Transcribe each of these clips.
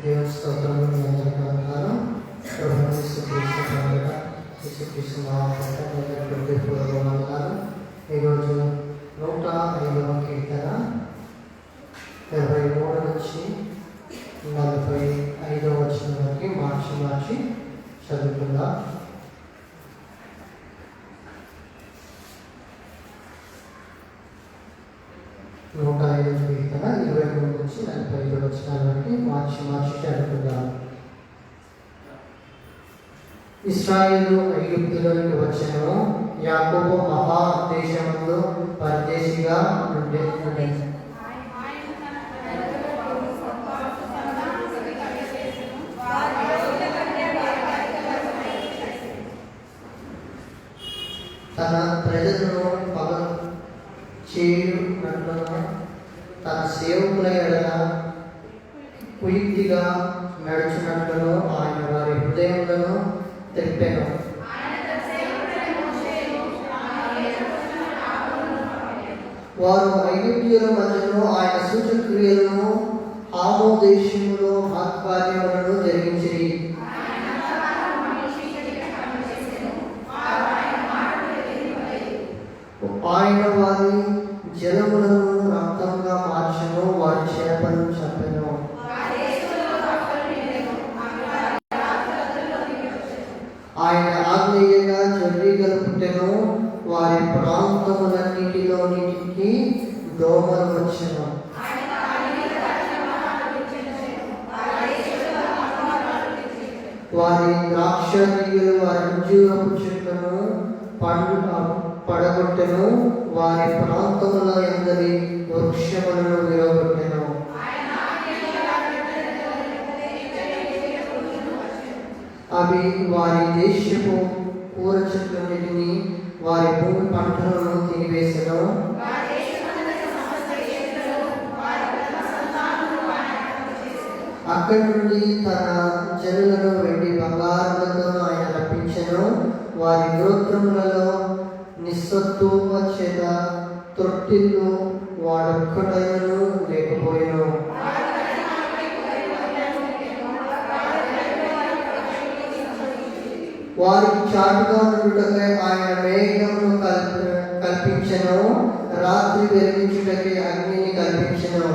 దేవుని స్తోత్రం. మీ అందరికీ వందనాలు. ప్రభువైన యేసుక్రీస్తు నామమున యేసుక్రీస్తు నామమున హృదయపూర్వక వందనాలు. ఈరోజు 105వ కీర్తన 23 నుంచి 45వ వచనం వరకు మార్చి చదువుకుందాం. 105వ కీర్తన 23 నుంచి 45వ వచనం వరకు మార్చి చదువుకుందాం. ఇశ్రాయేలు ఐగుప్తులోనికి వచ్చెను. యాకోబు మహాదేశమందు పరదేశిగా ఉండెను. తన ప్రజలను పగలు చేయునట్లును తన సేవకుల ఎడల కుయుక్తిగా నడుచునట్లును ఆయన వారి హృదయములను తెప్పెను. వారు ఐగుప్తీయుల మధ్యలో ఆయన సూచక్రియలను హాము దేశములో మహత్కార్యములను జరిగించిరి. ఆయన వారి జలములను రక్తంగా మార్చెను, వారి చేపలను చంపెను. ఆయన ఆగ్నేయంగా జల్లిగలు పుట్టెను, వారి ప్రాంతములన్నిటిలోనికి దోమలు వచ్చెను. వారి ద్రాక్ష తీగలు వారి అంజూరపు చెట్లను పడగొట్టెను, వారి ప్రాంతముల అందరి వృక్షములను విరగొట్టెను. అవి వారి దేశపు కూర చెట్లన్నిటిని వారి భూమి పంటలను తినివేసెను. అక్కడి నుండి తన జనులను వెండి బంగారులతో ఆయన రప్పించెను. వారి గోత్రములలో నిస్సత్తువ చేత తొట్టిల్లు వాడొక్కటైనను లేకపోయెను. వారికి చాటుగా నుండుటకై ఆయన మేఘమును కల్పించెను, రాత్రి వెలిగించుటకై అగ్నిని కల్పించెను.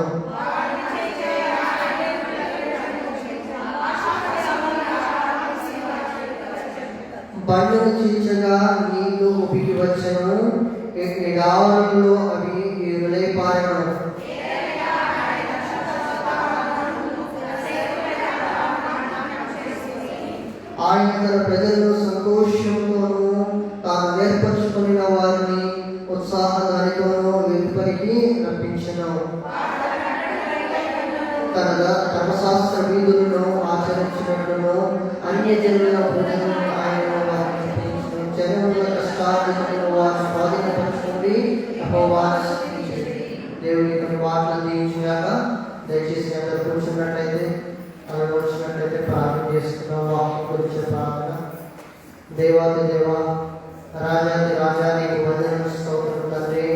బండను చీల్చగా నీళ్లు ఉబికి వచ్చెను, ఎడారులలో అవి ఇరులైపారెను. ఆయన తన ప్రజలను సంతోషంతోనూ తాను ఏర్పరచుకుని వారిని ఉత్సాహదానితోనూ వెలుపలికి రప్పించెను. తన ధర్మశాస్త్ర వీధులను ఆచరించినట్లును అన్యజనుల ప్రజలను ఆయన జనముల కష్టాలను వారు స్వాధీనపరచుకుంది. దేవుని కొన్ని వాటిని దీవించినాక దయచేసి అందరూ కూర్చున్నట్లయితే ప్రార్థన చేసుకున్నాం. వాక్యం గురించి ప్రార్థన. దేవాది దేవ, రాజాది రాజా, నీకు వందనములు, స్తోత్రం తండ్రి.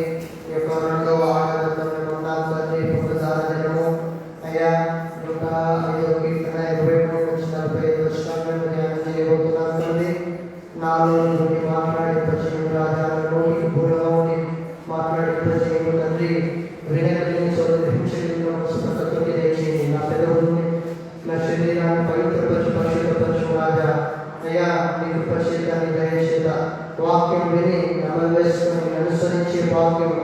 ఈ యొక్క 2వ ఆరాధనలో ఉన్నాం తండ్రి. పునరుద్ధారణము అయ్యా 105వ కీర్తన 23 నుంచి 45 వచనాలను ధ్యానం చేయబోతున్నాం తండ్రి. నాలో నుండి మాట్లాడింపచేయము రాజా, నోటికి పూలగా ఉండి మాట్లాడింపచేయము తండ్రి. వినగలిగిన చోటు స్పష్టతోటి దయచేయండి. నా పెదవుల్ని నా శరీరాన్ని పరిశుద్ధపరచు రాజా. అయ్యా నీకు పరిశుద్ధాన్ని దయచేత వాక్యం విని అమలు వేసుకొని అనుసరించే వాక్యం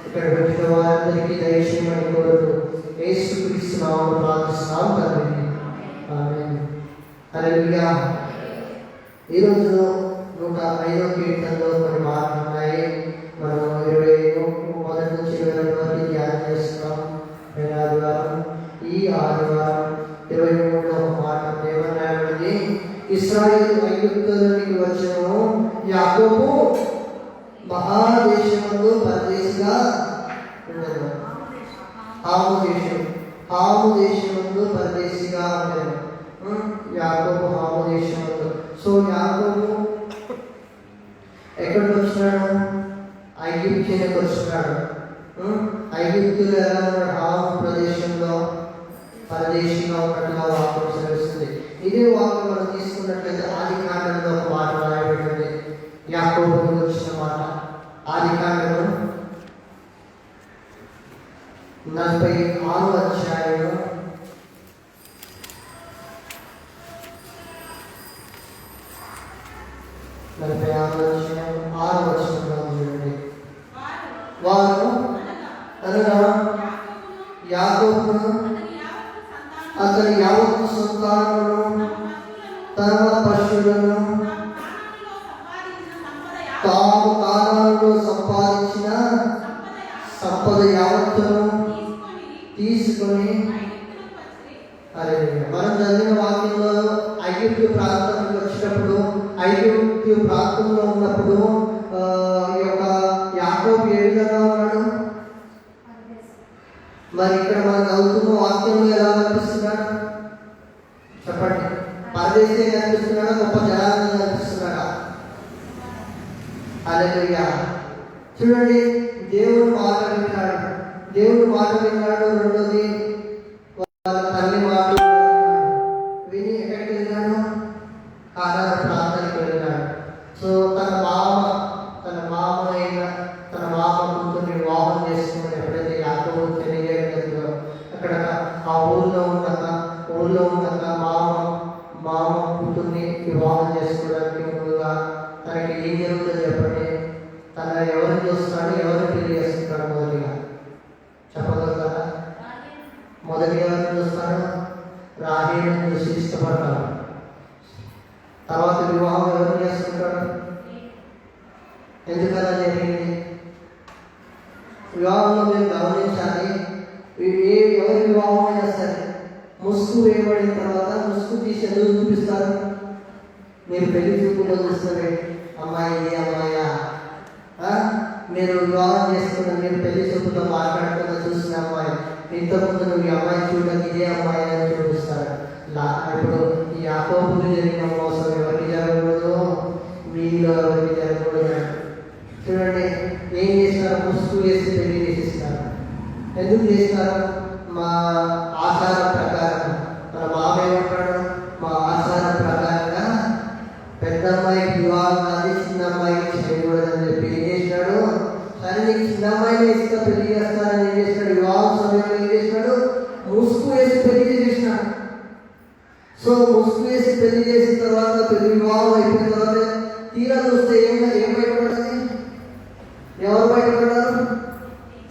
ఇక్కడ వచ్చిన వారందరికీ దయచేయమని కోరుతూ యేసుక్రీస్తు నామములో ప్రార్థిస్తున్నాం తండ్రి. ఆమేన్. హల్లెలూయా. ఈరోజు 105వ కీర్తనలో కొన్ని మాటలు ఉన్నాయి. మనం 21 నుంచి 22 వరకు ధ్యానం చేస్తున్నాం. ఆదివారం ఈ ఆదివారం 23వ మాట ఏమన్నాడు? ఇశ్రాయేలు ఐగుప్తులోనికి వచ్చెను. యాకోబు మహాదేశమందు పరదేశిగా ఉండెను. హాము దేశమందు పరదేశిగా ఉండెను. యాకోబు హాము దేశమందు. సో యాకోబు ఎక్కడికి వచ్చినాడు? ఐగుప్తులకు వచ్చినాడు. ఐగుప్తులు ఎలా ఉన్నాడు? హాము ప్రదేశంలో పరదేశిగా ఉన్నట్టుగా వాక్యం సెలవిస్తుంది. ఇదే వాక్యం మనం తీసుకున్నట్లయితే ఆదికాండంలో ఒక మాట రాయబడింది. యాకోబుకు వచ్చిన మాట ఆదికాండంలో 46వ అధ్యాయంలో 6వ వచనంలో చూడండి. వారు అనగా యాకోబును అతని యావత్తు సంతానమును తన పశువులను తాము కాలాలలో సంపాదించిన సంపద యావత్తును తీసుకొని మనం చదివిన వాక్యంలో ఐగుప్తు ప్రాంతానికి వచ్చినప్పుడు, ఐగుప్తు ప్రాంతంలో ఉన్నప్పుడు ఈ యొక్క యాకోబు ఏ విధంగా ఉన్నాడు? మరి ఇక్కడ మనం చదువుతున్న వాక్యంలో ఎలా కనిపిస్తున్నాడు చెప్పండి? పరదేశీ కనిపిస్తున్నాడా? గొప్ప జనాన్ని కనిపిస్తున్నాడా? హల్లెలూయా. చూడండి, దేవుడు మాట విన్నాడు. దేవుడు మాట విన్నాడు. రెండోది వాళ్ళ తల్లి మాట విని ఎక్కడికి వెళ్ళాడు? కానాను ప్రాంతానికి వెళ్ళాడు. సో తన మామ కూతుర్ని వివాహం చేసుకుని ఎప్పుడైతే యాకోబు తెలియజేయడంలో అక్కడ ఆ ఊళ్ళో ఉండక మామ కూతుర్ని వివాహం చేసుకోవడానికి ముందుగా తనకి ఏం జరుగుతుందో చెప్పండి. తన ఎవరిని చూస్తాడు, ఎవరిని పెళ్లి చేసుకుంటాడు? మొదటిగా చెప్పగలుగుతారా? మొదటిగా ఎవరిని చూస్తాడు? రాహేలుని చూసి ఇష్టపడతాడు. తర్వాత వివాహం ఎవరిని చేసుకుంటాడు? ఎందుకలా జరిగింది? వివాహంలో మీరు గమనించాలి. ఎవరి వివాహం అయినా సరే ముసుగు వేయబడిన తర్వాత ముసుగు తీసి ఎందుకు చూపిస్తారు? మీరు పెళ్లి చూపులో చూస్తారు, అమ్మాయి ఇది అమ్మాయా? మీరు వివాహం చేసుకున్న మీరు పెళ్లి చూపుతో మాట్లాడుతున్న చూసిన అమ్మాయి, ఇంతకుముందు నువ్వు ఈ అమ్మాయి చూడడానికి ఇదే అమ్మాయి అని చూపిస్తారు. ఇప్పుడు ఈ యాకోబుకు జరిగిన మోసం ఎవరికి జరగకూడదు? మీలో ఎవరికి జరగకూడదు. చూడండి, ఏం చేస్తారు? ముసుగు వేసి పెళ్లి చేసిస్తారు. ఎందుకు చేస్తారు? మా ఆచారం ప్రకారం. మన మామ ఏమంటాడు? మా ఆచారం ప్రకారంగా పెద్ద అమ్మాయికి వివాహం కాదు, చిన్న అమ్మాయికి చేయకూడదని చెప్పి ఏం చేసినాడు? సరే నీకు చిన్న అమ్మాయిని ఇస్తే పెళ్లి చేస్తానని ఏం చేసినాడు? వివాహం సమయంలో ఏం చేసినాడు? ముసుగు వేసి పెళ్లి చేసినాడు. సో ముసుగు వేసి పెళ్లి చేసిన తర్వాత పెళ్లి వివాహం అయిపోయిన తర్వాత తీరా చూస్తే ఏం బయటపడాలి? ఎవరు బయటపడ్డారు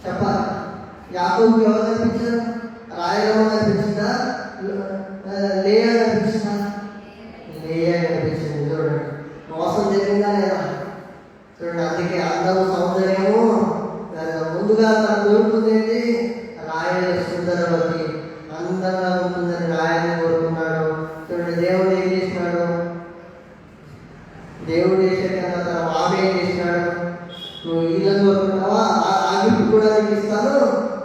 చెప్పాలి? యాకోబుకి ఎవరు కనిపించారు? రాయలమ్మ కనిపించిందా? లేయా కనిపించిందా? లేయా కనిపించింది. చూడండి, మోసం జరిగిందా లేదా? చూడండి, అందుకే అందరూ సౌందర్యము ముందుగా తన కోరుకుంది ఏంటి? రాయల సుందరవతి అందంగా ఉంటుందని రాయని కోరుకున్నాడు. చూడండి, దేవుడు ఏం చేసినాడు? దేవుడు చేసే కన్నా తన మామ ఏం చేసినాడు? నువ్వు ఇళ్ళని కోరుకున్నావా? ఆ గిఫ్ట్ కూడా నీకు ఇస్తాను,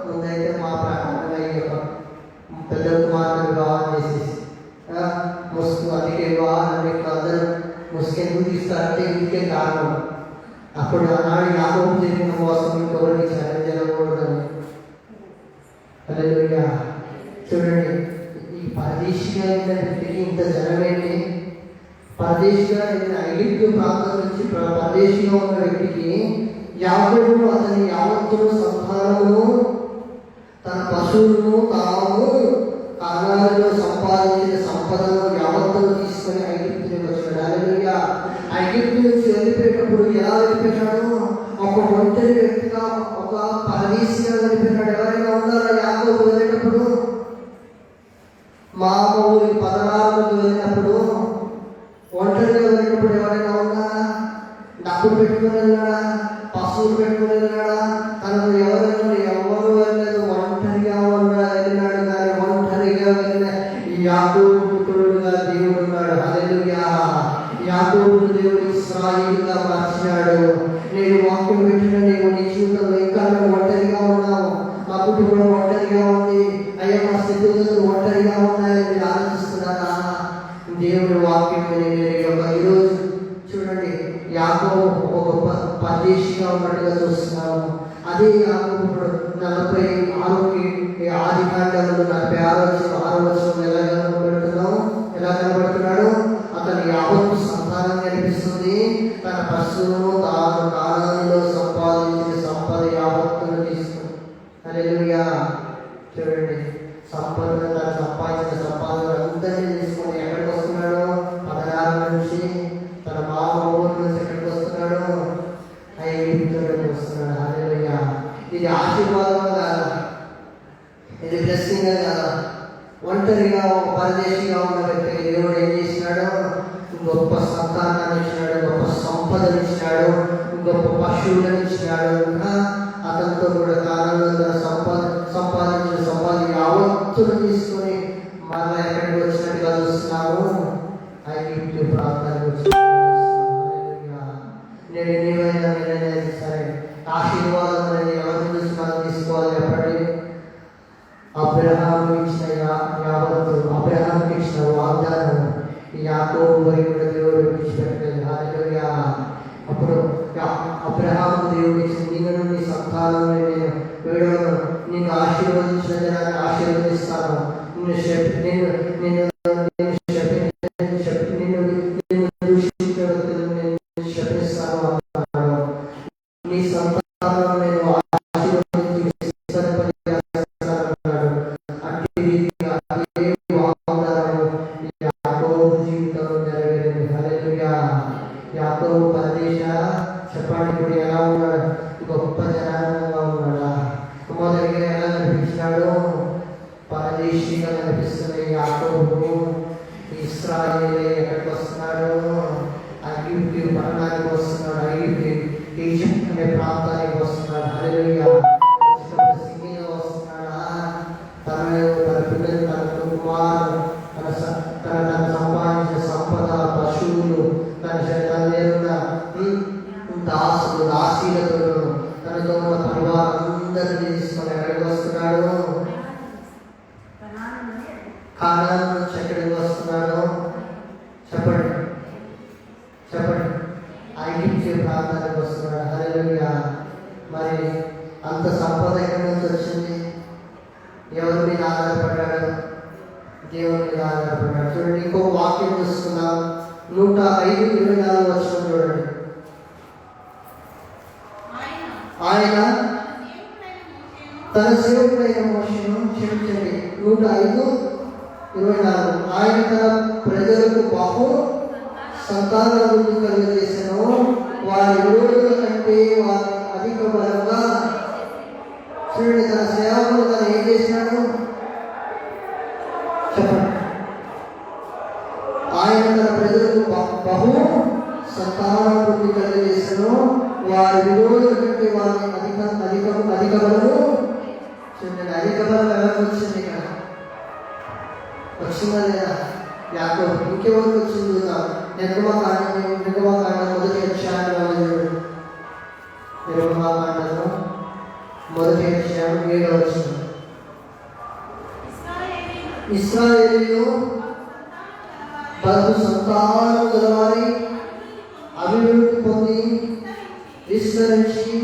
ముందైతే మా ప్రాణంగా పెద్ద కుమారుని వివాహం చేసేసి ముసుగు. అందుకే వివాహాలు మీకు అందరూ ముసుకెందుకు తీస్తారంటే ఇందుకే కారణం. అప్పుడు ఆనాడు యాకోబు జరిగిన మోసం ఇంకొకరికి జరగకూడదని. హల్లెలూయా. చూడండి, ఈ పరదేశిగా అయిన వ్యక్తికి ఇంత జనమేంటి? పరదేశిగా అయిన ఐగుప్తు ప్రాంతం నుంచి పరదేశిగా ఉన్న వ్యక్తికి యాకోబు అతని యావత్తును సంతానమును తన పశువులను తాము కానాలలో సంపాదించిన సంపదను యావత్తును తీసుకొని ఐగుప్తునికి వచ్చాడు. హల్లెలూయా. ఐగుప్తు నుంచి వెళ్ళిపోయేటప్పుడు ఎలా వెళ్ళిపోయాడు? ఒక ఒంటరి వ్యక్తిగా, ఒక పరదేశిగా వెళ్ళిపోయినాడు. ఎవరైనా ఉన్నారా యాకోబు వెళ్ళేటప్పుడు? మామ ఊరికి 16 వెళ్ళినప్పుడు ఒంటరిగా వెళ్ళినప్పుడు ఎవరైనా ఉన్నారా? డబ్బులు పెట్టుకుని వెళ్ళాడా? పశువులు పెట్టుకుని వెళ్ళాడా? తనకు ఎవరు వెళ్ళలేదు, ఒంటరిగా వెళ్ళినాడు. కానీ ఒంటరిగా వెళ్ళిన యాకోబు పుత్రుడుగా దేవుడు ఉన్నాడు. హల్లెలూయా. యాకోబును దేవుడు ఇశ్రాయేలుగా మార్చినాడు. నేను వాక్యం పెట్టిన నీవు నీ జీవితంలో ఇంకా ఒంటరిగా ఉన్నావు, మా కుటుంబం ఒంటరిగా ఉంది, అయ్యా మా స్థితిగతులు ఒంటరిగా ఉన్నాయని మీరు ఆలోచిస్తున్నారా? దేవుడు వాక్యం ఈరోజు చూడండి, యాకోబు ఒక పరదేశిగా ఉన్నట్టుగా చూస్తున్నాము. అదే యాకోబు 46కి ఆదికాండంలో 46 వచనం ఎలా కనబడుతున్నాడు? అతని యావత్తు సంతానం కనిపిస్తుంది. తన పశువును తాను కాలంలో సంపాదించిన సంపద యావత్తును తీసుకుంది. హల్లెలూయా. చూడండి, సంపదను తను సంపాదించిన సంపాదన అందరినీ తీసుకొని ఎక్కడికి వస్తున్నాడు? పదహారు నుంచి తన మామ ఊరు నుంచి ఎక్కడికి వస్తున్నాడు? ఐగుప్తులోకి వస్తున్నాడు. హల్లెలూయా. ఇది ఆశీర్వాదం కాదా? ఇది బ్లెస్సింగ్ కదా? ఒంటరిగా ఒక పరదేశిగా ఉన్న వ్యక్తికి దేవుడు ఏం చేసినాడు? గొప్ప సంతానాన్ని ఇచ్చినాడు, గొప్ప సంపదను ఇచ్చినాడు, గొప్ప పశువులను ఇచ్చినాడు. ఇంకా అతనితో కూడా కాలంలో తన సంపాదించిన సంపాదన యావత్తును తీసుకొని మళ్ళీ ఎక్కడికి వచ్చినట్టుగా చూస్తున్నాము? ఐగుప్తు ప్రాంతానికి వచ్చినట్టుగా. నేను నీవైనా నేనైనా సరే ఆశీర్వాదం అనేది ఎవరి నుంచి మనం తీసుకోవాలి చెప్పండి? అబ్రహాము ఇచ్చిన యావత్తు, అబ్రహాంకి ఇచ్చిన వాగ్దానం యాకోబు వరకు కూడా దేవుడు విడిచిపెట్టలేదు. హల్లెలూయా. అప్పుడు అబ్రహాము దేవుడు ఇచ్చిన నిన్ను నీ సంతానం నేను వేడను, నిన్ను ఆశీర్వదించిన జనాన్ని ఆశీర్వదిస్తాను, నిన్ను దూషించిన వ్యక్తులను నేను శపిస్తాను అన్నాడు. నీ సంతానం నేను చెప్పండి. ఇప్పుడు ఎలా ఉన్నాడు? గొప్ప జనాంగంగా ఉన్నాడా? మొదటిగా ఎలా కనిపించినాడు? పరదేశీగా కనిపిస్తున్న యాకోబు ఇశ్రాయేలే ఎక్కడికి వస్తున్నాడు? ఐగుప్తు పట్టణానికి వస్తున్నాడు. ఈజిప్ట్ అనే ప్రాంతానికి వస్తున్నాడు. హల్లెలూయా. సింగిల్గా వస్తున్నాడా? తన పిల్లలు, తన కుమారు, తన సంపాదించిన సంపద, పశువులు, తన దగ్గర దాసులు, దాసీలతో, తనతో ఉన్న పరివారం అందరినీ తీసుకొని ఎక్కడికి వస్తున్నాడు? కానాను నుంచి ఎక్కడికి వస్తున్నాడు? చెప్పండి. ఐగుప్తు ప్రాంతానికి వస్తున్నాడు. హల్లెలూయా. మరి అంత సంపద ఎక్కడి నుంచి వచ్చింది? ఎవరి మీద ఆధారపడ్డాడు? దేవుని మీద ఆధారపడ్డాడు. చూడండి, ఇంకో వాక్యం చూస్తున్నాం. 105:24 వచనం చూడండి. ఆయన తన సేవకుడైన మోషేను, క్షమించండి, 105:24, ఆయన తన ప్రజలకు బహు సంతానాభివృద్ధి కలుగజేసెను, వారి విరోధుల కంటే వారి అధిక బలంగా. చూడండి, తన సేవకులు తను ఏం చేసినాడు? చెప్పండి. ఆయన తన ప్రజలకు బహు సంతానాభివృద్ధి కలుగజేసెను, వారి విరోధుల కంటే వారిని అధిక బలము. చూడండి, అధిక బలం ఎవరికి వచ్చింది? ఇక్కడ వచ్చిందా లేదా? యాకోబు. ఇంకెవరికి వచ్చింది చూద్దాం. నిర్గమకాండం మొదటి అధ్యాయం నిర్గమకాండము మొదటి అధ్యాయం 7వ వచనం. ఇశ్రాయేలీయులు బహు సంతానము గలవారి అభివృద్ధి పొంది విస్తరించి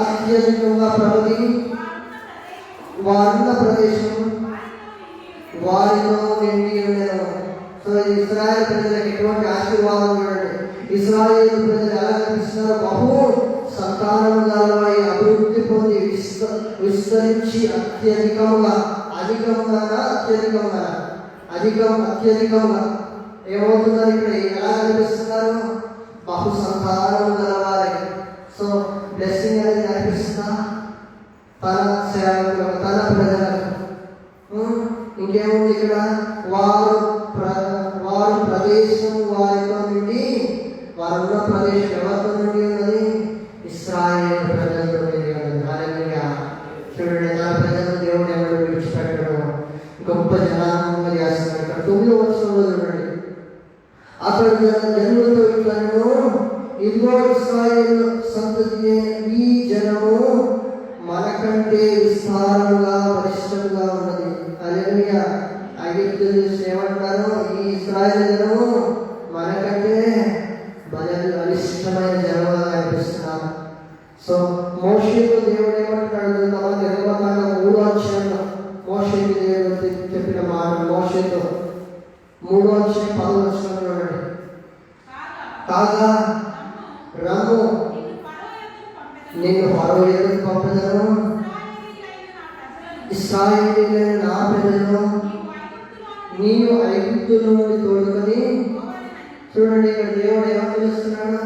అత్యధికంగా ప్రగతి వారున్న ప్రదేశం వారితో నిండి ఉండేను. సో ఇశ్రాయేలు ప్రజలకు ఎటువంటి ఆశీర్వాదం చూడండి. ఇశ్రాయేలు ప్రజలు ఎలా కనిపిస్తున్నారు? బహు సంతానం గలవారి అభివృద్ధి పొంది విస్తరించి అత్యధికంగా ఏమవుతున్నారు? ఇక్కడ ఎలా కనిపిస్తున్నారు? బహు సంతానం గలవారి. సో బ్లెస్సింగ్ అనేది కనిపిస్తుందా? తన సేవకులకు, తన ప్రజలకు. ఇంకేముంది ఇక్కడ? వారు ప్రదేశం వారితో నుండి, వారున్న ప్రదేశం ఎవరితో నుండి ఉన్నది? ఇశ్రాయేలు ప్రజలతో నుండి ఉన్నది. హల్లెలూయా. చూడండి, తన ప్రజలను దేవుడు ఎవరు విడిచిపెట్టడం, గొప్ప జనాంగంగా చేస్తున్నాడు. ఇక్కడ 9వ వచనంలో చూడండి, అతడు జనులతో ఇట్లను, ఇదిగో ఇశ్రాయేలు సంతతి ఈ జనము మనకంటే విస్తారముగా పరిష్టంగా ఉన్నది. హల్లెలూయా. ఐగుప్తులు చూసి ఏమంటారు? ఈ ఇశ్రాయేలు జనము మనకంటే బలిష్టమైన జనముగా కనిపిస్తున్నారు. సో మోషేకు దేవుడు ఏమంటున్నాడు? నిర్గమకాండం 3వ అధ్యాయంలో మోషేకి దేవుడు చెప్పిన మోషేతో 3:10 చూడండి. కాగా రమ్ము, నేను ఫరో ఎదురుకు పంపెదను, ఇశ్రాయేలీయులైన నా ప్రజలను నీవు ఐగుప్తులో నుండి తోడుకొని. చూడండి, ఇక్కడ దేవుడు ఏమని పిలుస్తున్నాడు?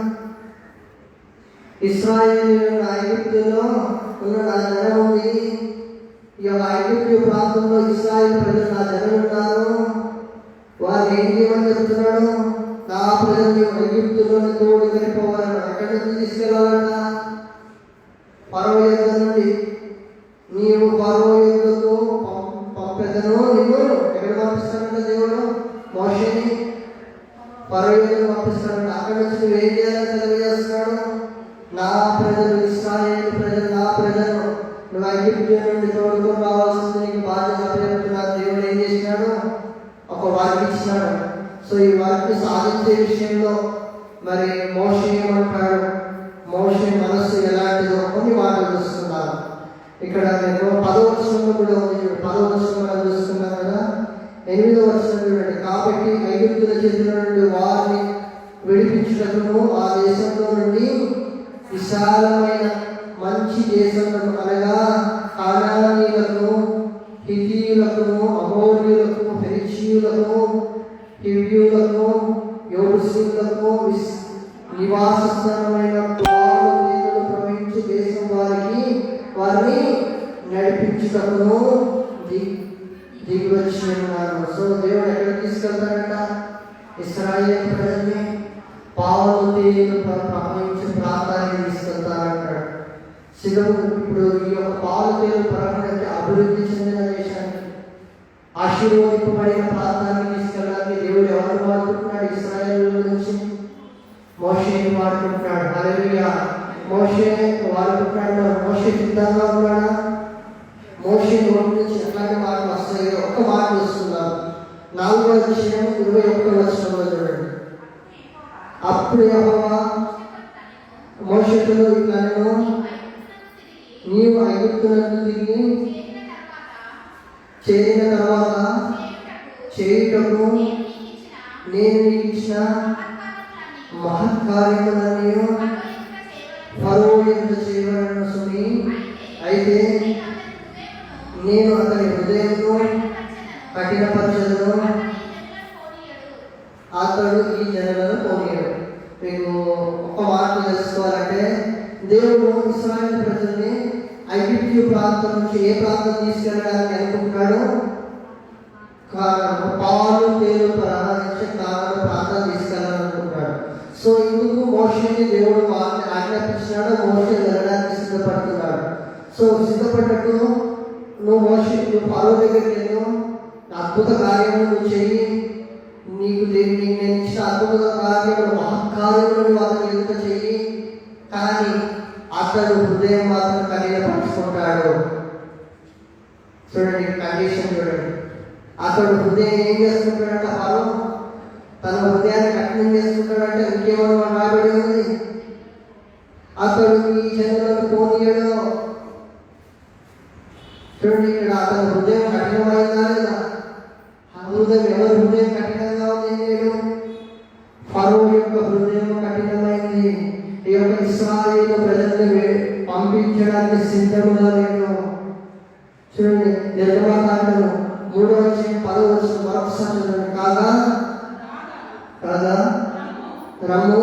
ఇశ్రాయేలీయులైన ఐగుప్తులో ఉన్న నా జనం ఉంది. ఈ యొక్క ఐగుప్తు ప్రాంతంలో ఇశ్రాయేలు ప్రజలు నా జనం ఉన్నారు. వారు ఏం చేయమని చెప్తున్నాడు? నా ప్రజలు ఐగుప్తులోని తోడుకొని పోవాలని. ఎక్కడి నుంచి తీసుకెళ్ళాలట? ఫరో యొద్ద నుండి. నీవు ఫరో యొద్దకు పంపెదను. నిన్ను ఎక్కడ పంపిస్తానంట దేవుడు? మోషేని ఫరో యొద్దకు పంపిస్తానంట. అక్కడి నుంచి నువ్వు ఏం చేయాలని తెలియజేస్తున్నాడు? నా ప్రజలు, ఇశ్రాయేలు ప్రజలు, నా ప్రజలు నువ్వు ఐగుప్తు నుండి తోడుకొని రావాల్సింది నీకు బాధ్యత అప్పచెప్తున్నాడు. దేవుడు ఏం చేసినాడు? ఒక వారికి ఇచ్చినాడు. సో ఈ వారిని సాధించే విషయంలో మరి మోషే ఏమంటాడు? మోషే మనస్సు ఎలాంటిదో కొన్ని మాటలు చూస్తున్నాను. ఇక్కడ నేను 10వ వచనంలో కూడా ఉంది. 10వ వచనం మనం చూస్తున్నాం కదా. 8వ వచనం చూడండి. కాబట్టి ఐగుప్తుల చేతుల నుండి వారిని విడిపించుటకును ఆ దేశంలో నుండి విశాలమైన మంచి దేశంలో, అనగా కానానీయులకు, హిత్తీయులకు, అమోరీయులకు, పెరిజీయులకు, హివ్యులకు, యెబూసీయులకు నివాస స్థానమైన ప్రవహించు దేశం వారిని నడిపించుటకును దిగి వచ్చి ఉన్నారు. సో దేవుడు ఎక్కడికి తీసుకెళ్తాడంట? ఇశ్రాయేలు ప్రజల్ని పావులు తేనెలు ప్రవహించే ప్రాంతానికి తీసుకెళ్తారంటాడు. ఇప్పుడు ఈ యొక్క పాలు తేనెలు ప్రవహించే అభివృద్ధి చెందిన దేశానికి, ఆశీర్వదింపబడిన ప్రాంతానికి తీసుకెళ్ళడానికి దేవుడు ఎవరు వాడుకుంటున్నాడు? ఇశ్రాయేలు నుంచి మోషేని వాడుకుంటున్నాడు. హల్లెలూయా. మోషే వాడుకుంటున్నాడు. మోషే సిద్ధంగా ఉన్నాడా? మోషే నోటి నుంచి ఎట్లాంటి మాటలు వస్తాయి? ఒక్క మాట వస్తున్నాను. 4వ అధ్యాయం 21వ వచనంలో చూడండి. అప్పుడు యెహోవా మోషేతో ఇట్లనెను, నీవు ఐగుప్తునకు తిరిగి చేరిన తర్వాత చేయుటకు నేను నీకు ఇచ్చిన మహత్కార్యములన్నీ ఫరో ఎదుట చేయబడిన సుమి. అయితే నేను అతని హృదయమును కఠినపరచను, అతడు ఈ జనులను పోనీయడు. మీకు ఒక్క మాట తెలుసుకోవాలంటే, దేవుడు ఇశ్రాయేలు ప్రజల్ని ఐగుప్తు ప్రాంతం నుంచి ఏ ప్రాంతం తీసుకెళ్ళడానికి అనుకుంటున్నాడు? పాలు తేలు ప్రవహించే కారణం ప్రాంతం తీసుకెళ్ళాలనుకుంటున్నాడు. సో ఇందుకు మోషేని దేవుడు వారిని ఆజ్ఞాపించినాడు. మోషే వెళ్ళడానికి సిద్ధపడుతున్నాడు. సో సిద్ధపడ్డట్టు నువ్వు ఫరో దగ్గరికి వెళ్ళు, అద్భుత కార్యములు నువ్వు చెయ్యి, నీకు నేను ఇచ్చిన అద్భుత కార్యములు, మహత్కార్యములను అతను ఎదుట చెయ్యి. కానీ అతడు హృదయం మాత్రం కఠినపరుచుకుంటాడు. చూడండి కండిషన్ చూడండి. అతడు హృదయం ఏం చేసుకుంటాడంట? ఫరో తన హృదయాన్ని కఠినం చేసుకుంటాడంటే ఇంకేమో రాబడి ఉంది. అతడు ఈ జనులను పోనీయడు. చూడండి, ఇక్కడ అతని హృదయం కఠినమైందా లేదా? హృదయం ఎవరి హృదయం కఠినంగా ఉంది? నేను ఫరో యొక్క హృదయం కఠినమైంది. ఈ యొక్క ఇశ్రాయేలు ప్రజల్ని పంపించడానికి సిద్ధంగా లేదు. చూడండి, నిర్గమకాండము 3వ అధ్యాయం 10వ వచనం మరొకసారి చూడండి. కాగా రమ్ము,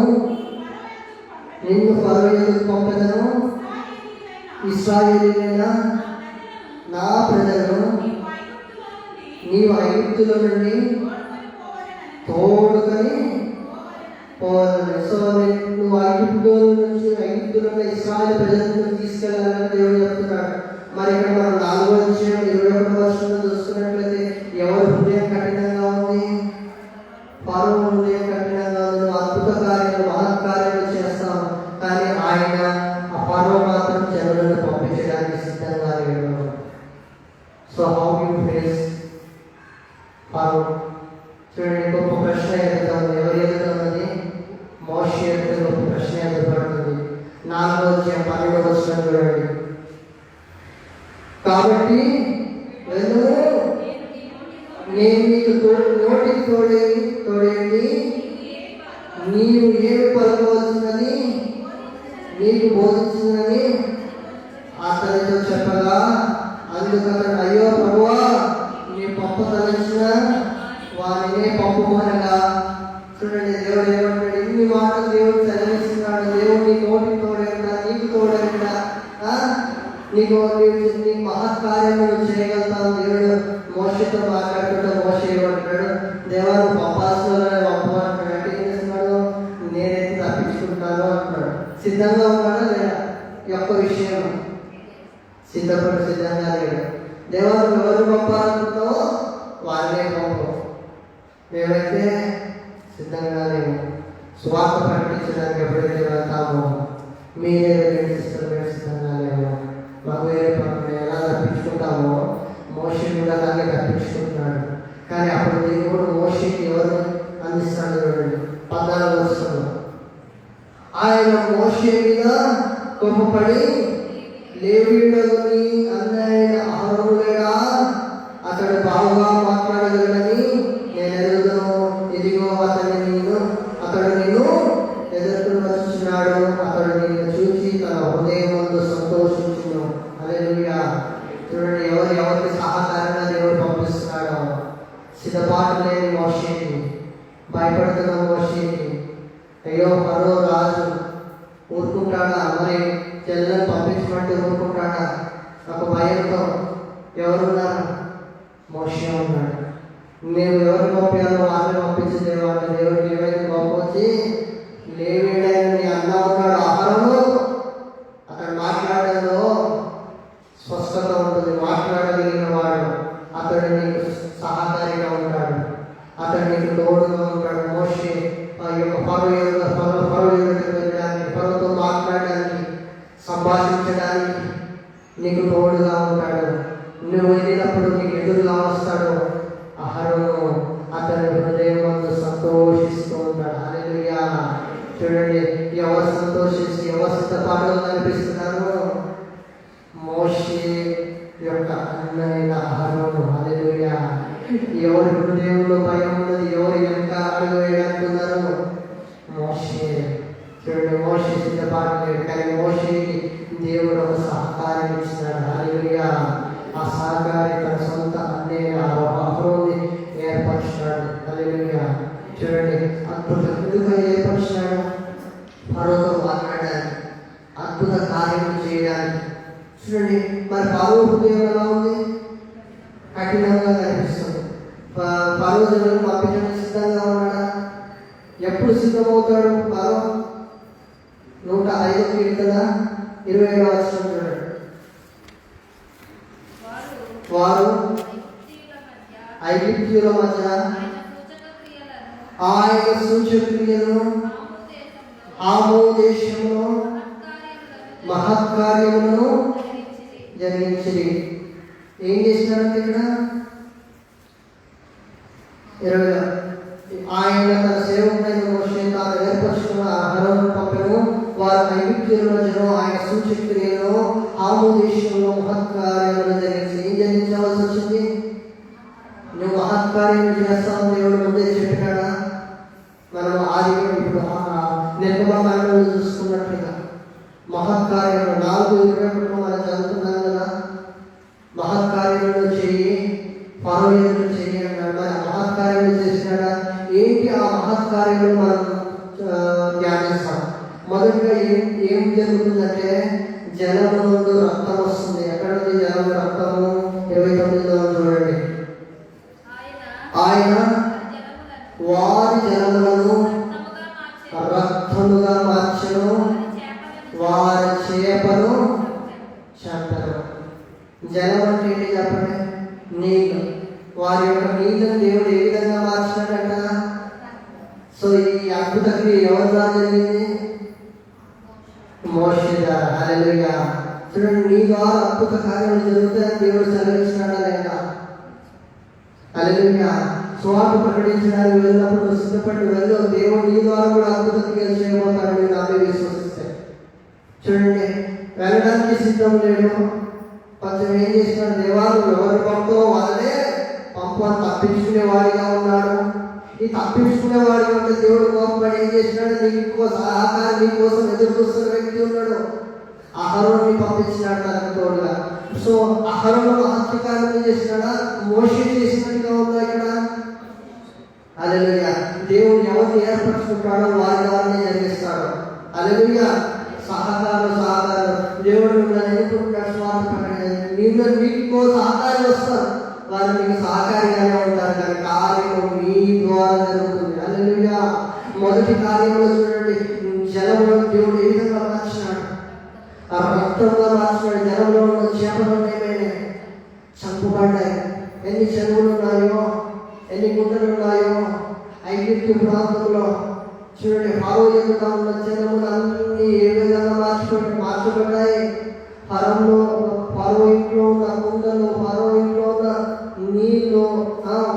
నిన్ను ఫరో ఎదురుకు పంపెదను, ఇశ్రాయేలీయులైన నా ప్రజలను నీవు ఐగుప్తులో నుండి తోడుకొని పోవాలి. సో నువ్వు ఐగుప్తులో ఇశ్రాయేలు ప్రజలను తీసుకెళ్ళాలని దేవుడు చెప్తున్నాడు. మరి ఇక్కడ మనం 4వ అధ్యాయం 21వ వచనంలో చూసుకున్నట్లయితే ఎవరి హృదయం కఠినంగా ఉంది? ఫరో హృదయం కఠినంగా ఉంది. అద్భుత కార్యాలు, మహత్కార్యాలు చేస్తాం, కానీ ఆయన ఆ ఫరో మాత్రం జనులను పంపించడానికి సిద్ధంగా లేడు. సో హౌ యూ ఫేస్ ఫరో? చూడండి, గొప్ప ప్రశ్న ఎదుగుతుంది. ఎవరు ఎదుగుతున్నది? మోషే ఎదుగుతున్న గొప్ప ప్రశ్న ఎదుగుపడుతుంది. 4వ అధ్యాయం 12వ వచనం చూడండి. కాబట్టి నేను నీకు నోటికి తోడేండి నీవు ఏమి పలుకోవాల్సిందని నీకు బోధించిందని అతనితో చెప్పగా, అందుకతడు అయ్యో ప్రభువా, నీ పప్పు తలంచిన వారినే పంపుమనగా. చూడండి, దేవుడు ఏమంటాడు? ఇన్ని మాటలు దేవుడు చదివిస్తున్నాడు. దేవుడు నీ నోటికి తోడేంటా, నీకు తోడేంటా, నీకు మహత్కార్యము చేయగలుగుతావు. దేవుడు మోషతో మాట్లాడుకుంటూ మోష ఏమంటాడు? దేవా, నువ్వు పంపాల్సిన పంపమంటాడు. అంటే ఏం చేస్తున్నాడు? నేనైతే తప్పించుకుంటాను అంటున్నాడు. సిద్ధంగా ఉన్నాడా లేదా? ఈ ఒక్క విషయం సిద్ధంగా లేడు. దేవా, నువ్వు ఎవరు పంపాలనుకుంటావో వాళ్ళే పంపు. మేమైతే సిద్ధంగా లేము. స్వార్థ ప్రకటించడానికి ఎప్పుడైతే వెళ్తామో మీరే సిస్టర్ మేము సిద్ధంగా లేము. మాకు వేరే పనులు ఎలా తప్పించుకుంటామో మోషే కూడా అలాగే తప్పించుకుంటున్నాడు. కానీ అప్పుడు దేవుడు మోషేకి ఎవరు అందిస్తాడు? చూడండి, 14వ వచనంలో ఆయన మోషే మీద కోపపడి, లేవీయుడని అన్నయ్య అహరోను లేడా? అతడు బాగుగా మాట్లాడగలడని నేను ఎరుగుదను. ఇదిగో అతడు నిన్ను ఎదుర్కొని వచ్చుచున్నాడు. అతడు నిన్ను చూసి తన హృదయం ముందు సంతోషించును. హల్లెలూయా. చూడండి, ఎవరికి సహకారంగా దేవుడు పంపిస్తున్నాడో. సిద్ధపాటు లేని మోషేకి, భయపడుతున్న మోషేకి, అయ్యో ఫరో రాజు ఊరుకుంటాడా? మరి చెల్లెలను పంపించమంటే ఊరుకుంటాడా? ఒక భయంతో ఎవరున్నారు? మోషే ఉన్నాడు. నేను ఎవరిని పంపాలో వాళ్ళని పంపించలేవు అంటే దేవుడికి ఏమైతే పంపొచ్చి, లేవీయుడని అన్న ఉన్నాడు అహరోను, అతను మాట్లాడడంలో స్పష్టత ఉంటుంది. మాట్లాడగలిగిన వాడు అతడు నీకు సహకారిగా ఉంటాడు, అతడు నీకు తోడుగా ఉంటాడు. మోషే ఆ యొక్క ఫరో ఎదుటికి వెళ్ళడానికి, ఫరోతో మాట్లాడడానికి, సంభాషించడానికి నీకు తోడుగా ఉంటాడు. నువ్వు వెళ్ళినప్పుడు నీకు ఎదురుగా వస్తాడు అహరోను. అతని హృదయం ముందు సంతోషిస్తూ ఉంటాడు. హల్లెలూయా. చూడండి, ఎవరు సంతోషించి ఎవరు సిద్ధపాటులో కనిపిస్తున్నారు? మోషే యొక్క అన్నైన అహరోను. హల్లెలూయా. ఎవరి హృదయంలో భయం ఉన్నది, ఎవరు ఎంత అడుగు వేయాలనుకున్నారు? మోషే. చూడండి, మోషే సిద్ధపాటు లేదు, కానీ మోషేకి దేవుడు ఒక సహకారం ఇచ్చినాడు. హల్లెలూయా. ఆ సహకారి తన సొంత అన్నయ్య అహరోన్ని ఏర్పరిచినాడు. హల్లెలూయా. చూడండి, అద్భుతంగా ఏర్పరిచినాడు. ఫరోతో మాట్లాడడానికి, అద్భుత కార్యం చేయడానికి. చూడండి, మరి ఫరో హృదయం ఎలా ఉంది? కఠినంగా కనిపిస్తుంది. ఫరో జనులను పంపించడానికి సిద్ధంగా ఉన్నాడా? ఎప్పుడు సిద్ధమవుతాడు ఫరో? 105వ కీర్తన 27వ వచనం చూడండి. వారు ఐగుప్తీయుల మధ్య ఆయన సూచక్రియలను ఆమో దేశంలో మహత్కార్యములను జరిగించి ఏం చేసినారంటే ఇక్కడ 20 ఆయన తన సేవకుడైన మోషే తాను ఏర్పరచుకున్న అహరోను పంపెను. వారు ఐగుప్తీయుల మధ్యలో ఆయన సూచక్రియలను ఆమో దేశంలో మహత్కార్యములను జరిగించి ఏం జరిగించవలసి వచ్చింది? నువ్వు మహత్కార్యం చేస్తావు దేవుడు ముందే చెప్పినాడా? మనం ఆది ఇప్పుడు నిర్గమకాండంలో చూసుకున్నట్లుగా మహత్కార్యాలు 4:21 మనం చదువుతున్నాం కదా. మహత్కార్యాలు చెయ్యి, ఫరో ఎదురు చెయ్యి అన్నాడు. మరి మహత్కార్యాలు చేసినాడా? ఏంటి ఆ మహత్కార్యాలు మనం ధ్యానిస్తాం. మొదటిగా ఏం జరుగుతుందంటే జలము నుండి రక్తం వస్తుంది. ఎక్కడ ఉంది జలము? రక్తము 29లో చూడండి. ఆయన వారి జలములను రక్తముగా మార్చెను, వారి చేపను చంపెను. జలం అంటే ఏంటి చెప్పండి? నీళ్ళు. వారి యొక్క నీళ్ళను దేవుడు ఏ విధంగా మార్చినాడంట? సో ఈ అద్భుత క్రియ ఎవరి ద్వారా జరిగింది? మోషే ద్వారా. హల్లెలూయా. చూడండి, నీ ద్వారా అద్భుత కార్యాలు జరుగుతాయని దేవుడు సెలవించినాడా లేదా? హల్లెలూయా. స్వార్థ ప్రకటించడానికి వెళ్ళినప్పుడు సిద్ధపడి వెళ్ళు. దేవుడు నీ ద్వారా కూడా అద్భుత క్రియలు చేయబోతాడు. మీరు అదే విశ్వసిస్తే. చూడండి, వెళ్ళడానికి సిద్ధం లేడు. కొంచెం ఏం చేసినాడు? దేవాలు ఎవరు పంపో వాళ్ళనే పాపం తప్పించుకునేవాడిగా ఉన్నాడు. ఈ తప్పించుకునేవాడిగా ఉంటే దేవుడు కోపపడి ఏం చేసినాడు? నీకు సహకారం నీకోసం ఎదురు చూస్తున్న వ్యక్తి ఉన్నాడు. అహరోన్ని పంపించినాడు తనకు తోడుగా. సో అహరోను హత్యకార్యం చేసినాడా? మోషే చేసినట్టుగా ఉందా ఇక్కడ? హల్లెలూయా. దేవుడు ఎవరిని ఏర్పరచుకుంటాడో వారిని జరిగిస్తాడు. హల్లెలూయా. సహకారం దేవుడు ఎన్నుకుంటాడు. స్వార్థపడి మీకు సహకారం వస్తారు, వారు మీకు సహకారిగానే ఉంటారు. కానీ కార్యం మీ ద్వారా జరుగుతుంది. హల్లెలూయా. మొదటి కార్యంలో చూడండి, జలంలో దేవుడు ఏ విధంగా మార్చినాడు? ఆ రక్తంగా మార్చినాడు. జలంలో ఉన్న చేపలు ఏమైనా చంపబడ్డాయి. ఎన్ని చెరువులు ఉన్నాయో, ఎన్ని గుంటలు ఉన్నాయో ఐగుప్తు ప్రాంతంలో చూడండి. ఫరో ఎదుట ఉన్న జనములు అన్ని ఏ విధంగా మార్చబడ్డాయి. ఫరో ఇంట్లో ఉన్న కుండలు, ఫరో ఇంట్లో ఉన్న నీళ్ళు,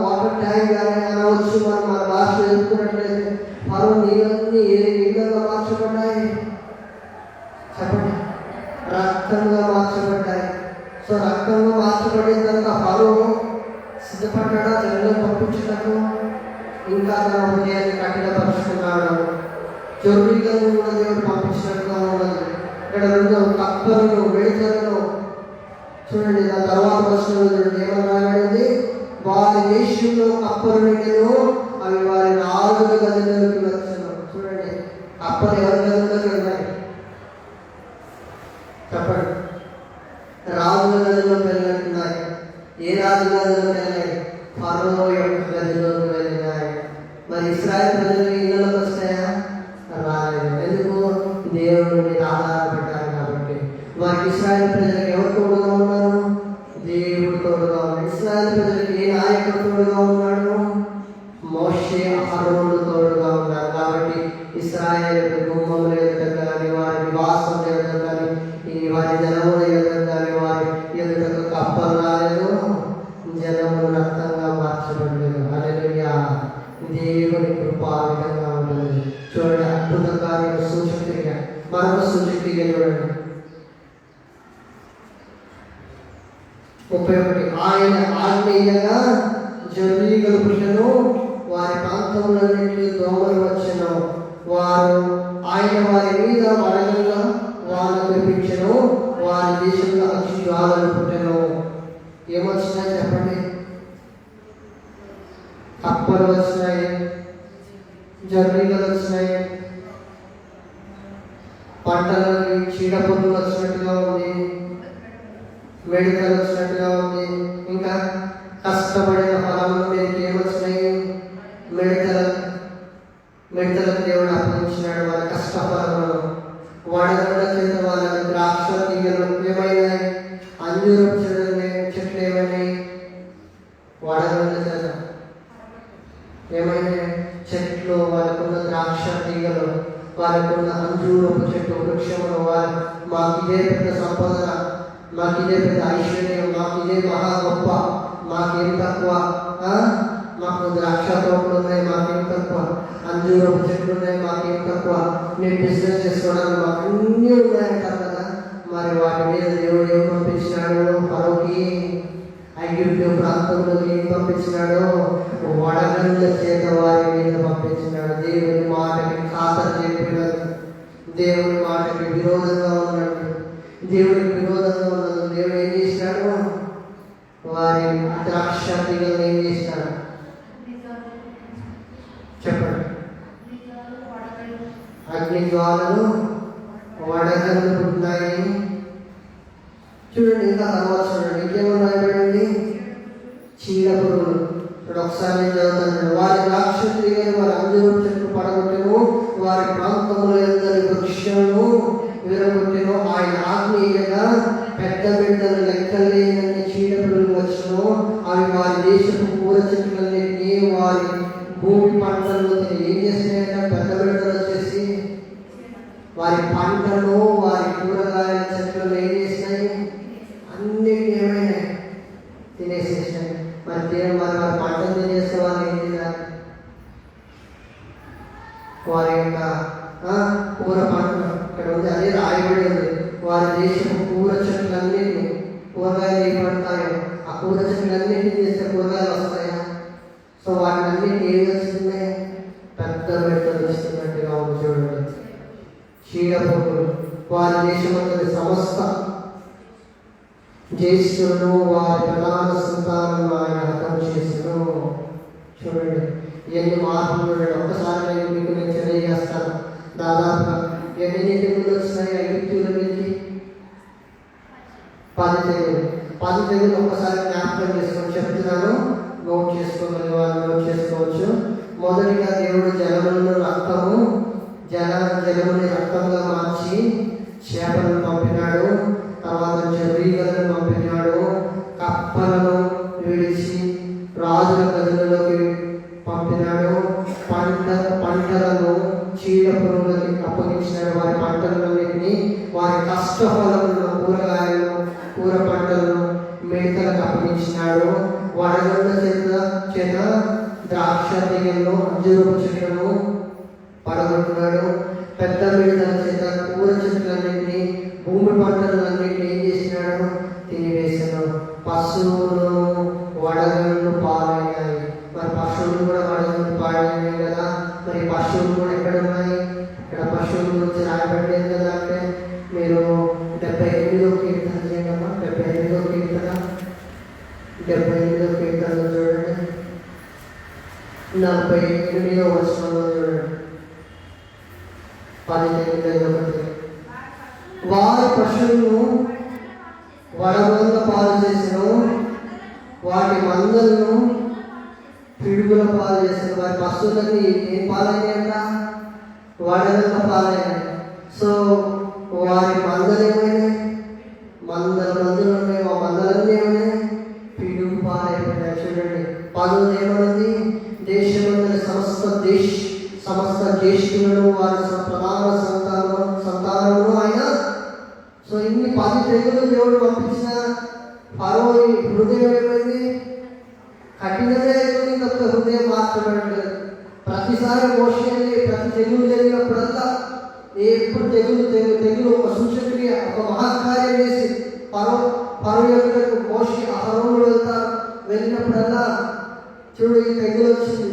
వాటర్ ట్యాంక్ కానీ అనవచ్చు మనం మన భాష ఎదుర్కొన్నట్లయితే. ఫరో నీళ్ళన్నీ ఏ విధంగా మార్చబడ్డాయి చెప్పండి? రక్తంగా మార్చబడ్డాయి. సో రక్తంగా మార్చబడిన తర్వాత ఫరో సిద్ధపడ్డా జనంలో పంపించటకు. ఇంకా తన హృదయాన్ని కఠినపరుచుకున్నాడు. జొర్రీలను కూడా దేవుడు పంపించినట్టుగా ఉన్నది. ఇక్కడ రెండు కప్పలను, వెళుతలను చూడండి. దాని తర్వాత ప్రశ్నలు చూడండి ఏమని రాయబడింది? వారి దేశంలో కప్పలు నిండెను, అవి వారి రాజుల గదిలోకి వచ్చాను. చూడండి, కప్పలు ఎవరి గదిలోకి వెళ్ళాయి చెప్పండి? రాజుల గదిలోకి వెళ్ళినట్టున్నాయి. ఏ రాజు గదిలోకి వెళ్ళాయి? ఫరో యొక్క గదిలోకి వెళ్ళినాయి. మరి ఇశ్రాయేలు ప్రజలు ఇళ్ళలోకి వస్తాయా? రాలేదు. ఎందుకు? దేవుడి మీద ఆధారపడ్డారు కాబట్టి. వారికి ఇశ్రాయేలు ప్రజలకు ఎవరు తోడుగా ఉన్నారు? దేవుడు తోడుగా ఉన్నాడు. ఇశ్రాయేలు ప్రజలకు ఏ నాయకుడు తోడుగా ఉన్నాడు? మోషే, అహరోను తోడుగా ఉన్నారు. కాబట్టి ఇశ్రాయేలు గుమ్మముల ఎదుట కానీ, వారి నివాసం ఎదుట కానీ, వారి జనముల ఎదుట కానీ, వారి ఎదుటకు కప్పలు రాలేదు, జనములు రక్తంగా మార్చబడలేదు. హల్లెలూయా. దేవుని కృప ఆ విధంగా ఉంటుంది. చూడండి, అద్భుత కార్యం సూచక్రియ. మరొక సూచక్రియ చూడండి 31. ఆయన ఆగ్నేయంగా జర్రీగలు పుట్టెను, వారి ప్రాంతములన్నింటినీ దోమలు వచ్చెను. వారు ఆయన వారి మీద వడగండ్ల వాన కురిపించెను, వారి దేశంలో అగ్ని జ్వాలలు పుట్టెను. ఏమొచ్చినాయి చెప్పండి? కప్పలు వచ్చినాయి, జర్రీగలు వచ్చినాయి, పంటలకి చీడపురుగులు వచ్చినట్టుగా ఉంది, మెడికల్ వచ్చినట్టుగా ఉంది. ఇంకా కష్టపడిన ఫలంలో మీకు ఏమొచ్చినాయి? మెడికలకు దేవుడు అప్పగించినాడు వారి కష్టఫలములను. వడగండ్ల చేత వాళ్ళ ద్రాక్ష తీగలు ఏమైనాయి? అంజూరపు చెట్లు ఏమైనాయి? వడగండ్ల చేత ఏమైనాయి? చెట్లు, వాళ్ళకున్న ద్రాక్ష తీగలు, వాళ్ళకున్న అంజూరపు చెట్టు వృక్షములు, వారు మాకు ఇదే పెద్ద సంపద, మాకు ఇదే పెద్ద ఐశ్వర్యం, మాకు ఇదే మహా గొప్ప, మాకేం తక్కువ, మాకు ద్రాక్ష తోటలు ఉన్నాయి, మాకేం తక్కువ, అంజూరపు చెట్లు ఉన్నాయి, మాకేం తక్కువ, మేము బిజినెస్ చేసుకోవడానికి మాకు అన్నీ ఉన్నాయంటారు కదా. మరి వాటి మీద దేవుడు ఏం పంపించినాడు? ఫరోకి ఐగుప్తు ప్రాంతంలోకి ఏం పంపించినాడు? వడగండ్ల చేత వారి మీద పంపించినాడు. దేవుని మాటకి ఖాతరు చెప్పినాడు, దేవుని మాటకి విరోధంగా ఉన్నాడు, దేవుడికి విరోధంగా ఉన్నది. దేవుడు ఏం చేసినాడు? వారి ద్రాక్ష తీగలను ఏం చేసినాడు చెప్పండి? అగ్ని జ్వాలలు, వడగండ్లు పుట్టినాయి. చూడండి, ఇంకా తర్వాత చూడండి ఇంకేమన్నా రాయబడింది? చీడపురుగులు. ఇప్పుడు ఒకసారి నేను చదువుతాను. వారి ద్రాక్ష తీగలు, వారి అంజూరపు చెట్లు పడగొట్టెను, వారి ప్రాంతంలో ఎందరి వృక్షమును విరగొట్టెను. ఆయన ఆగ్నేయంగా పెద్ద బిడ్డలు లెక్కలేనన్ని చీడపురుగులు వచ్చును, అవి వారి దేశపు కూర చెట్లన్నింటినీ, వారి భూమి పంటలను ఏం చేసినాయంటే పెద్ద బిడ్డలు వచ్చేసి వారి పంటను, వారి కూరగాయల చెట్లను ఏం చేసినాయి? అన్నిటిని ఏమైనా తినేసేసినాయి. మరి వారి పంటలు తినేస్తే వాళ్ళు ఏం చేయాలి? వారి యొక్క కూర పంట ఇక్కడ ఉంది, అదే రాయబడి ఉంది. వారి దేశపు కూర చెట్లన్నింటినీ, కూరగాయలు ఏ పడతాయో ఆ కూర చెట్లన్నింటినీ చేస్తే కూరగాయలు వస్తాయా? సో వాటిని ఏది వస్తున్నాయి? పెద్ద మెట్టలు వస్తున్నట్టుగా ఉంది చూడండి. చీడపురుగులు వారి దేశమంతటి సమస్త జ్యేష్ఠులను వారి ప్రధాన సంతానం ఆయన హతం చేసను. చూడండి ఎన్ని మార్పులు చూడండి. ఒక్కసారి మీకు నేను తెలియజేస్తాను. దాదాపుగా ఎన్ని తెగులు వచ్చినాయి ఐగుప్తుల నుంచి? 10 తెగులు. 10 తెగులు ఒక్కసారి జ్ఞాపకం చేసుకొని చెప్తున్నాను, నోట్ చేసుకోగలిగే వాళ్ళు నోట్ చేసుకోవచ్చు. మొదటిగా దేవుడు జలములను రక్తము, జలముని రక్తంగా మార్చి చేపలను పంపినాడు. తర్వాత జరీగలను పంపినాడు. కప్పలను విడిచి రాజుల గదులలోకి పంపినాడు. పంటలను చీడ పురుగులకి అప్పగించినాడు. వారి పంటలన్నింటినీ, వారి కష్టఫలములను, కూరగాయలను, కూర పంటలను మేకలకు అప్పగించినాడు. వడగళ్ళ చేత ద్రాక్ష తీగలను, అంజూరపు చెట్లను పడగొట్టినాడు. పెద్ద మిడతల చేత కూర చెట్లన్నింటినీ, భూమి పంటలన్నింటినీ ఏం చేసినాడు? తినివేశాను. పశువులు వడగళ్ళు పాలయ్యాయి. మరి పశువులు కూడా వడగళ్ళు పాలయ్యాయి కదా. మరి పశువులు కూడా ఎక్కడ ఉన్నాయి? ఇక్కడ పశువుల గురించి రాయబడలేదు కదా. అంటే మీరు 78వ కీర్తన చేయండమ్మా. 78వ కీర్తన, 78వ కీర్తన చూడండి. 48వ వచనంలో చూడండి. 18 వారి పశువులను వడగళ్ళ పాలు చేసిన, వాటి మందలను పిడుగుల పాలు చేసిన. వారి పశువులకి ఏం పాలయ్యాయంట? వడగళ్ళ పాలయ్యాయి. సో వారి మందలు ఏమైనాయి? మందలు ఉన్నాయి. ఆ మందలన్నీ ఏమైనాయి? పిడుగు పాలైపోయినాయి. చూడండి 10 ఏమన్నది? దేశంలోని సమస్త జ్యేష్ఠులను వారి ప్రధాన సంతానము ఆయన. సో ఇన్ని 10 తెగులు దేవుడు పంపించిన ఫరో హృదయం ఏమైంది? కఠినమే అయిపోయింది. తప్ప హృదయం మార్చబడి ప్రతిసారి మోషేని ప్రతి తెగులు జరిగినప్పుడంతా ఎప్పుడు తెగులు ఒక సూచక్రియ, ఒక మహత్కార్యం చేసి ఫరో యొక్క మోషే అహరోనులు వెళ్ళినప్పుడల్లా చూడు ఈ తెగులు వచ్చింది,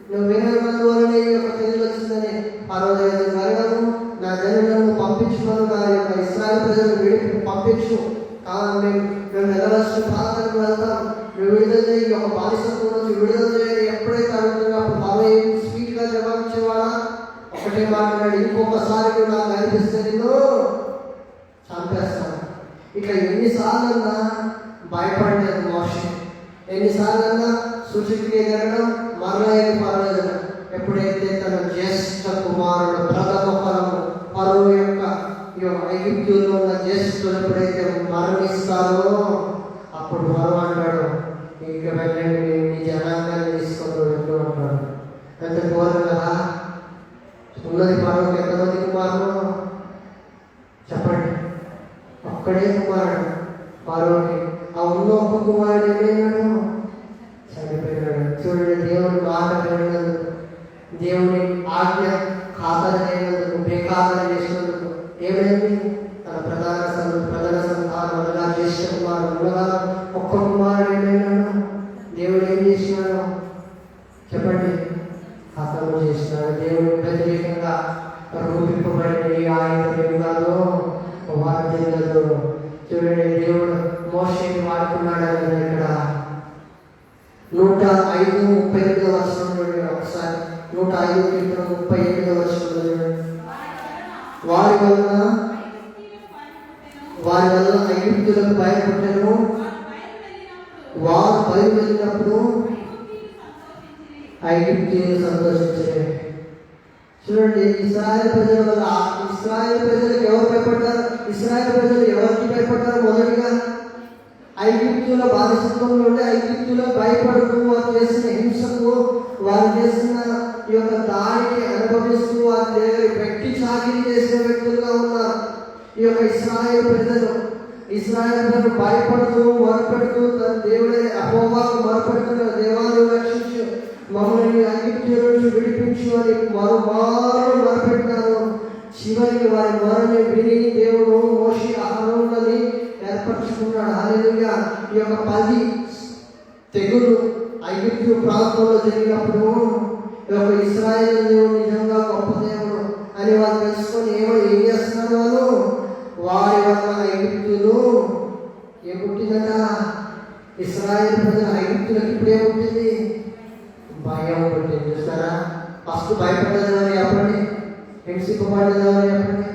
నువ్వు విననందువలనే ఈ యొక్క తెగులు వచ్చిందని ఫరో దగ్గర జరగను, నా జనులను పంపించుకోను, నా యొక్క ఇశ్రాయేలు ప్రజలను పంపించు, మేము వెళ్ళవలసిన ప్రాంతానికి వెళ్తాం, నువ్వు విడుదల చేయి, ఒక బానిసత్వం నుంచి విడుదల చేయాలి. ఎప్పుడైతే అడుగుతున్నా అప్పుడు ఫరో స్వీట్గా జవాబిచ్చేవాడా? ఒకటే మాట్లాడి, ఇంకొకసారి నువ్వు నాకు అనిపిస్తే నేను చంపేస్తాను. ఇక ఎన్నిసార్లన్నా భయపడలేదు మోషే, ఎన్నిసార్లన్నా సూచక్రియ జరగడం మరలా ఏది పర్వాలేదు. ఎప్పుడైతే తన జ్యేష్ఠ కుమారుడు ప్రథమ ఫలము ఫరో యొక్క ఐగుప్తుల్లో ఉన్న జ్యేష్ఠులు ఎప్పుడైతే మరణిస్తారో అప్పుడు ఫరో అంటాడు, ఇక వెళ్ళండి మీ జనాంగాన్ని తీసుకొని వెళ్తూ ఉంటాడు. ఎంత ఘోరం కదా ఉన్నది. ఫరోకి ఎంతమంది కుమారులు చెప్పండి? ఒక్కడే కుమారుడు ఫరోకి. ఆ ఉన్న ఒక్క కుమారుడు ఏమైనాడు? చనిపోయినాడు. చూడండి దేవుని మాట వినందుకు, దేవుని ఆజ్ఞ ఖాతరు చేయనందుకు, బేఖాతరు చేసినందుకు ఏమైంది? తన ప్రధాన సంతానం అనగా జ్యేష్ఠ కుమారుడు ఉండగా ఒక్క కుమారుడు ఏమైనాడు? దేవుడు ఏం చేసినాడు చెప్పండి? హతము చేసినాడు. దేవుడికి వ్యతిరేకంగా రూపింపబడిన ఏ ఆయుధం ఏమి కాదు, వాద్యలేదు. చూడండి దేవుడు మోషేని వాడుకున్నాడు కదా. ఇక్కడ 105:38 చూడండి ఒకసారి. 105:38 చూడండి. వారి వల్ల ఐగుప్తులకు భయపడ్డాను, వారు బయలు వెళ్ళినప్పుడు ఐగుప్తీయులు సంతోషించారు. చూడండి ఇశ్రాయేలు ప్రజల వల్ల ఇశ్రాయేలు ప్రజలకు ఎవరు భయపడ్డారు? ఇశ్రాయేలు ప్రజలు ఎవరికి భయపడ్డారు? మొదటిగా ఐగుప్తుల బానిసత్వం నుండి ఐగుప్తులకు భయపడుతూ వారు చేసిన హింసకు, వారు చేసిన ఈ యొక్క దాడిని అనుభవిస్తూ వారి దగ్గర పెట్టి చాకిరీ చేసిన వ్యక్తులుగా ఉన్నారు ఈ యొక్క ఇశ్రాయేలు ప్రజలు. ఇశ్రాయేలు ప్రజలు భయపడుతూ మొరపెడుతూ తన దేవుడే అపోవాకు మొరపెడుతున్నారు, దేవాన్ని రక్షించు, మమ్మల్ని ఐగుప్తుల నుంచి విడిపించు అని మరోమారు మొరపెట్టారు. చివరికి వారి మొరని విని దేవుడు మోషే అహరోనులని ఏర్పరచుకున్నాడు. హల్లెలూయా. ఈ యొక్క 10 తెగులు ఐగుప్తు ప్రాంతంలో జరిగినప్పుడు ఈ యొక్క ఇశ్రాయేలు దేవుడు నిజంగా గొప్ప దేవుడు అని వాళ్ళు తెలుసుకొని ఏం చేస్తున్నారు వాళ్ళు? వారి వల్ల ఐగుప్తులు ఏం పుట్టిందట? ఇశ్రాయేలు ప్రజల ఐగుప్తులకు ఇప్పుడే పుట్టింది భయం పుట్టింది. చూస్తారా? ఫస్ట్ భయపడ్డది అని చెప్పండి, హింసింపబడ్డది అని చెప్పండి.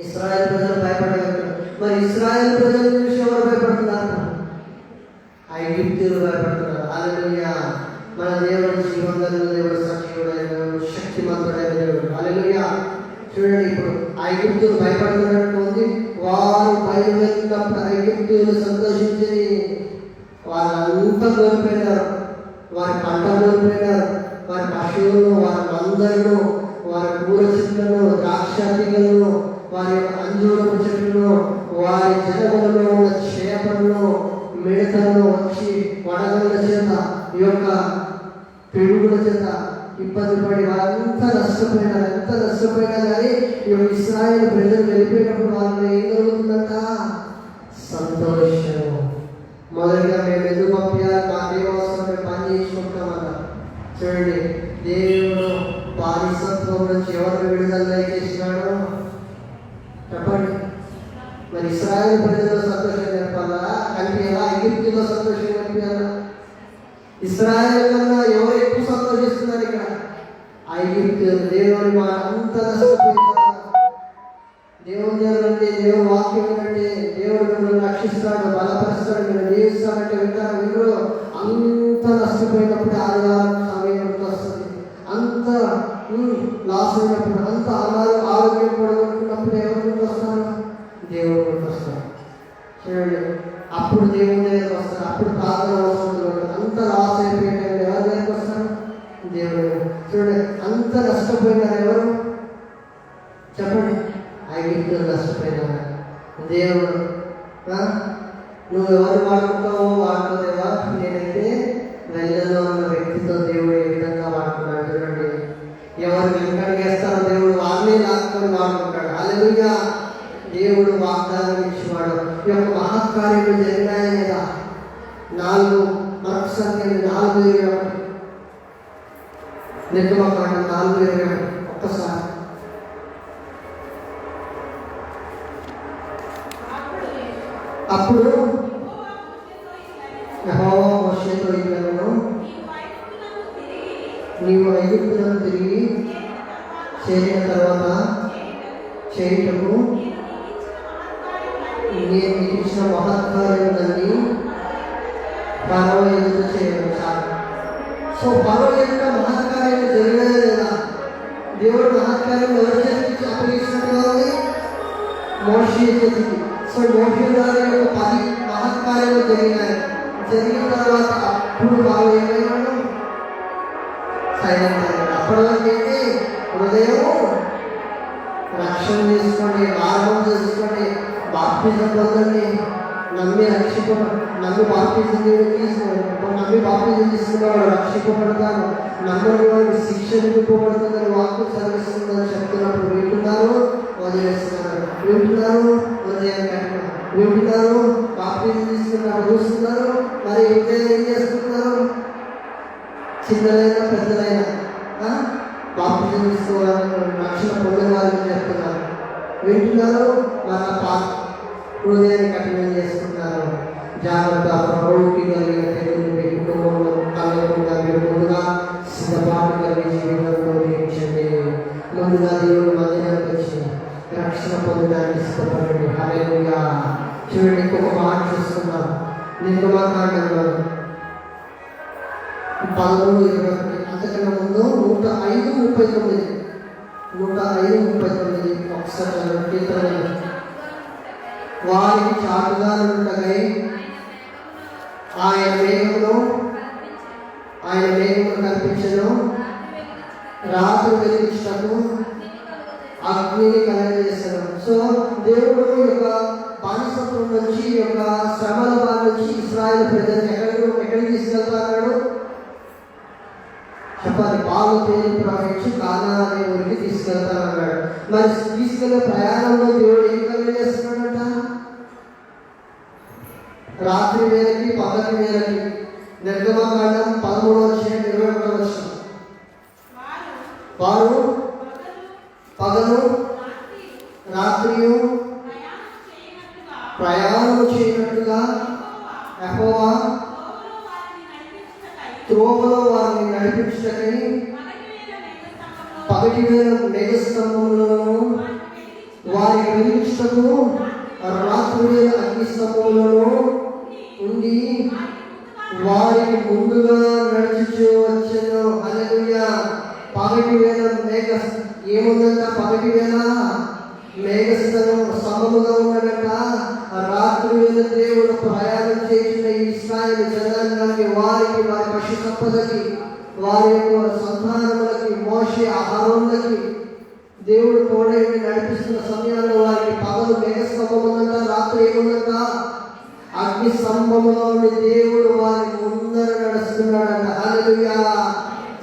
ఇశ్రాయేలు ప్రజలు భయపడలేదు. మరి ఇశ్రాయేలు ప్రజల నుంచి ఎవరు భయపడుతున్నారు? ఐగుప్తులు భయపడుతున్నారు. హల్లెలూయా! మన దేవుడు జీవంగల దేవుడు, సజీవుడైన దేవుడు, శక్తిమంతుడైన దేవుడు. హల్లెలూయా! చూడండి, ఇప్పుడు ఐగుప్తులు భయపడుతున్నట్టు ఉంది. వారు బయలుదేరినప్పుడు ఐగుప్తులు సంతోషించి వాళ్ళంతా కోల్పోయినారు. వారి పంట కోల్పోయినారు, వారి పశువులను, వారి మందలను, వారి పూల చెట్లను, ద్రాక్ష తీగలను, వారి అంజూరపు చెట్లను, వారి జనములలో ఉన్న చేపలను, మిడతలను వచ్చి వడగళ్ళ చేత, ఈ యొక్క పిడుగుల చేత ఇబ్బంది పడి వాళ్ళంతా నష్టపోయినారు. ఎంత నష్టపోయినా కానీ ఈ ఇశ్రాయేలు ప్రజలు వెళ్ళిపోయినప్పుడు వాళ్ళు ఏం జరుగుతుందంట? సంతోషం. మొదటిగా మేము ఎందుకు పంపించాలి? మా దేవోత్సవం మేము పని చేసుకుంటామన్న. చూడండి, దేవుడు బానిసత్వం నుంచి ఎవరు విడుదల చేసినాడు చెప్పండి. మరి ఇశ్రాయేలు ప్రజల్లో సంతోషం చెప్పాలా? కనిపించాలా? ఐగుప్తులో సంతోషం కనిపించాలా? ఇశ్రాయేలు కన్నా ఎవరు ఎక్కువ సంతోషిస్తున్నారు ఇక్కడ? ఐగుప్తులు. దేవుని మాట అంత నష్టపోయినారు. దేవుని దేవుడు అంటే, దేవుడు వాక్యం అంటే, దేవుడు మిమ్మల్ని రక్షిస్తాడు, బలపరుస్తాడు, మీరు జీవిస్తాడంటే వింటారు. వీళ్ళు అంత నష్టపోయినప్పుడు ఆదివారం సమయం వస్తుంది. అంత లాస్ అయినప్పుడు, అంత ఆరోగ్యం పడుకుంటున్నప్పుడు ఎవరు వస్తారు? దేవుడు వస్తారు. చూడండి, అప్పుడు దేవుని దగ్గరికి వస్తారు. అప్పుడు ప్రార్థన అవసరం. అంత లాస్ అయిపోయిన ఎవరి దగ్గరికి వస్తారు? దేవుడు. చూడండి, అంత నష్టపోయినారు ఎవరు చెప్పండి? ఐగుప్తులు నష్టపోయినారు. దేవుడు నువ్వు ఎవరు వాడుకుంటావో వాడుకోలేవా? నేనైతే వెళ్ళలో ఉన్న వ్యక్తితో దేవుడు ఏ విధంగా వాడుకున్నాడు చూడండి. ఎవరు వెంకడిగేస్తారో దేవుడు వాళ్ళే లాక్కొని వాడుకుంటాడు. హల్లెలూయా! దేవుడు వాగ్దానం ఇచ్చేవాడు. ఈ యొక్క మహత్కార్యాలు జరిగినాయి లేదా? 4 మరొకసారి 4:21 నిర్గమకాండం 4:21 ఒక్కసారి. అప్పుడు యెహోవా మోషేతో ఇట్లనెను, నీవు ఐగుప్తులను తిరిగి చేరిన తర్వాత చేయుటకు నేను నీకు ఇచ్చిన మహత్కార్యములన్నీ ఫరో ఎదుట చేయడం చాలు. సో ఫరో ఎదుట మహత్కార్యాలు జరిగినాయా లేదా? దేవుడు మహత్కార్యం ఎవరు చేసి అప్పగించినట్టు? మోషే చేతికి. సో మోషే ద్వారా 10 మహత్కార్యాలు జరిగినాయి. జరిగిన తర్వాత అప్పుడు వారు ఏమైనాడు? సైలెంట్ అయ్యాడు. అప్పటి వరకు ఏంటి? హృదయం రక్షణ తీసుకోండి, మార్గం చేసుకోండి, బాప్తిజం పొందండి, నమ్మి బాప్తిజం తీసుకున్నవాడు రక్షింపబడతాను, నమ్మని వాడికి శిక్ష విధింపబడుతుందని వాక్కు సెలవిస్తుందని చెప్తున్నప్పుడు వింటున్నారు, వదిలేస్తున్నారు, వింటున్నారు, హృదయం కట్టిన వింటున్నారు, బాప్తిజం తీసుకున్నారు, చూస్తున్నారు. మరి హృదయం ఏం చేస్తున్నారు? చిన్నదైనా పెద్దదైనా బాప్తిజం తీసుకోవాలని రక్షణ పొందిన వారిని చెప్తున్నారు, వింటున్నారు, మన హృదయాన్ని కఠినం చేసుకుంటున్నారు. జాగ్రత్త. ప్రభువుకి కలిగిన తెలుగు మీ కుటుంబంలో కలగకుండా మీరు ముందుగా సిద్ధపాటు కలిగి జీవితంలో జీవించండి. ముందుగా దేవుడు మందిరానికి వచ్చి రక్షణ పొందడానికి సిద్ధపడండి. హల్లెలూయా. చూడండి, ఇంకొక మాట చూస్తున్నాం. నిర్గమకాండంలో 13:21 అంతకన్నా ముందు 105:39 ఒకసారి కీర్తన. వారికి చాటుగా ఉండగా ఆయన మేఘమును కల్పించను, రాత్రి వెలిగించటకు అగ్నిని కలగజేస్తాను. సో దేవుడు యొక్క బానిసత్వం నుంచి, యొక్క శ్రమల బారి నుంచి ఇశ్రాయేలు ప్రజలను ఎక్కడికి తీసుకెళ్తాడు చెప్పాలి? పాలు తేలి ప్రవహించి కానాను అనే ఊరికి తీసుకెళ్తానన్నాడు. మరి తీసుకెళ్లే ప్రయాణంలో దేవుడు ఏం కలుగజేస్తున్నాడట? రాత్రి వేళకి పగటి వేళకి నిర్గమకాండం 13:21. వారు పగలు రాత్రియు ప్రయాణం చేయనట్టుగా యెహోవా త్రోవలో వారిని నడిపించుటకై పగటివేళ మేఘస్తంభములను వారికి వెలిగించుటకు రాత్రివేళ అగ్నిస్తంభములను ఉండి వారికి ముందుగా నడుచుచూ వచ్చెను. హల్లెలూయా. పగటి వేళ ఏముందంట? పగటి వేళ స్తంభముగా ఉన్నాడంట. రాత్రి వేళ దేవుడు ప్రయాణం చేసిన ఇశ్రాయేలు జనాంగానికి, వారికి, వారి పశు సంపదకి, వారి యొక్క సంతానములకి, మోషే అహరోనులకి దేవుడు తోడై నడిపిస్తున్న సమయంలో వారికి పగలు మేఘస్తంభం ఉందంట, రాత్రి ఏముందంట? అగ్ని స్తంభములోని దేవుడు వారి ముందర నడుస్తున్నాడంట. హల్లెలూయా.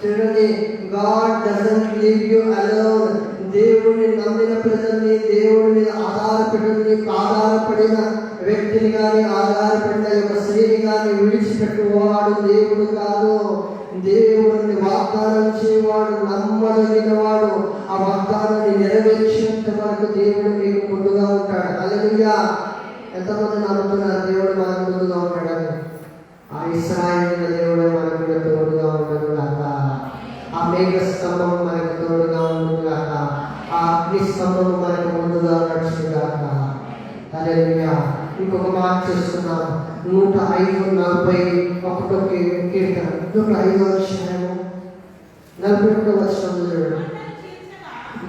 చూడండి, God doesn't leave you alone. దేవుడిని నమ్మిన ప్రజల్ని, దేవుడిని ఆధారపడిన వ్యక్తిని కానీ, ఆధారపడిన యొక్క స్త్రీని కానీ విడిచిపెట్టువాడు దేవుడు కాదు. దేవుడిని వాగ్దానం చేయవాడు, నమ్మదగిన వాడు. ఆ వాగ్దానాన్ని నెరవేర్చేంత వరకు దేవుడు మీకు ముందుగా ఉంటాడు. హల్లెలూయా. ఎంతమంది నమ్ముతున్నారు దేవుడు మనకు ముందుగా ఉంటాడని? ఆ ఇశ్రాయేలు దేవుడు మనకు తోడుగా ఉండదు కాక, ఆ మేఘ స్తంభం మనకు తోడుగా ఉండదు కాక, ఆ అగ్ని స్తంభం మనకు ముందుగా నడుచును కాక. హల్లెలూయా. ఇంకొక మాట చూస్తున్నాం. 105:41 కీర్తన, 105:41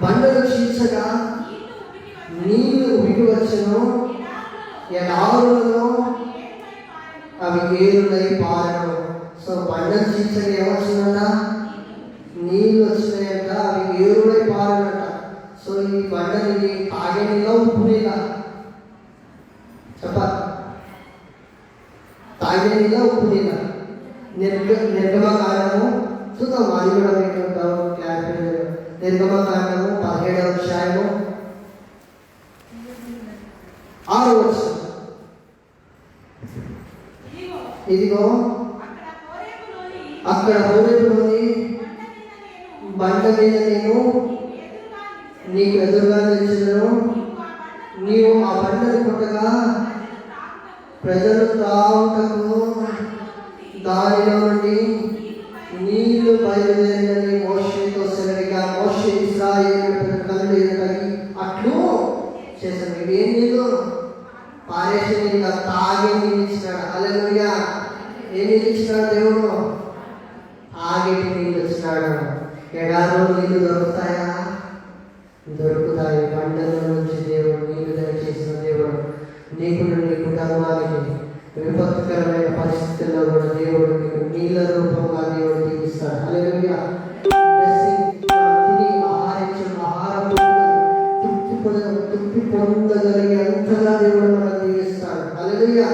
బండలు చీల్చగా నీళ్లు ఉడికి వచ్చెను, ఎడారులలో అవి ఏరులై పారెను. సో బండలు చీల్చగా ఏమొచ్చిందంట? నీళ్ళు వచ్చినాయంట, అవి ఏరులై పారనట. సో ఈ బండని తాగే నీళ్ళ, ఉప్పు నీళ్ళ? చెప్పాలి. తాగే నీళ్ళ, ఉప్పు నీళ్ళ? నిర్గమకాండము చూద్దాం, అది కూడా మీకు క్లారిటీ. నిర్గమకాండము 17వ అధ్యాయము 6వ వచనం. ఇదిగో అక్కడ హోరేబులోని బండ మీద నేను నీకు ఎదురుగా నిలిచెదను. నీవు ఆ బండను కొట్టగా ప్రజలు త్రాగుటకు దానిలో నుండి నీళ్లు బయలుదేరినని మోషేతో సెలవిగా, మోషే ఇశ్రాయేలు కళ్ళు ఎదురగి అట్లు చేశాను. ఇవేం నీళ్ళు? పారేసే నీళ్ళు, తాగే నీళ్ళు ఇచ్చినాడు. హల్లెలూయా. ఏ నీళ్ళు ఇచ్చినాడు దేవుడు? తాగేటి నీళ్ళు ఇచ్చినాడు. ఎడారిలో నీళ్ళు దొరుకుతాయా? దొరుకుతాయి. బండల నుంచి దేవుడు నీళ్ళు దయచేసిన దేవుడు నీకు, నీ కుటుంబానికి విపత్కరమైన పరిస్థితుల్లో కూడా దేవుడు మీకు నీళ్ళ రూపంగా దేవుడు దీవిస్తాడు. హల్లెలూయా. తిని ఆహారం తృప్తి పొందగలిగే అంతగా దేవుడు మనం దీవిస్తాడు. హల్లెలూయా.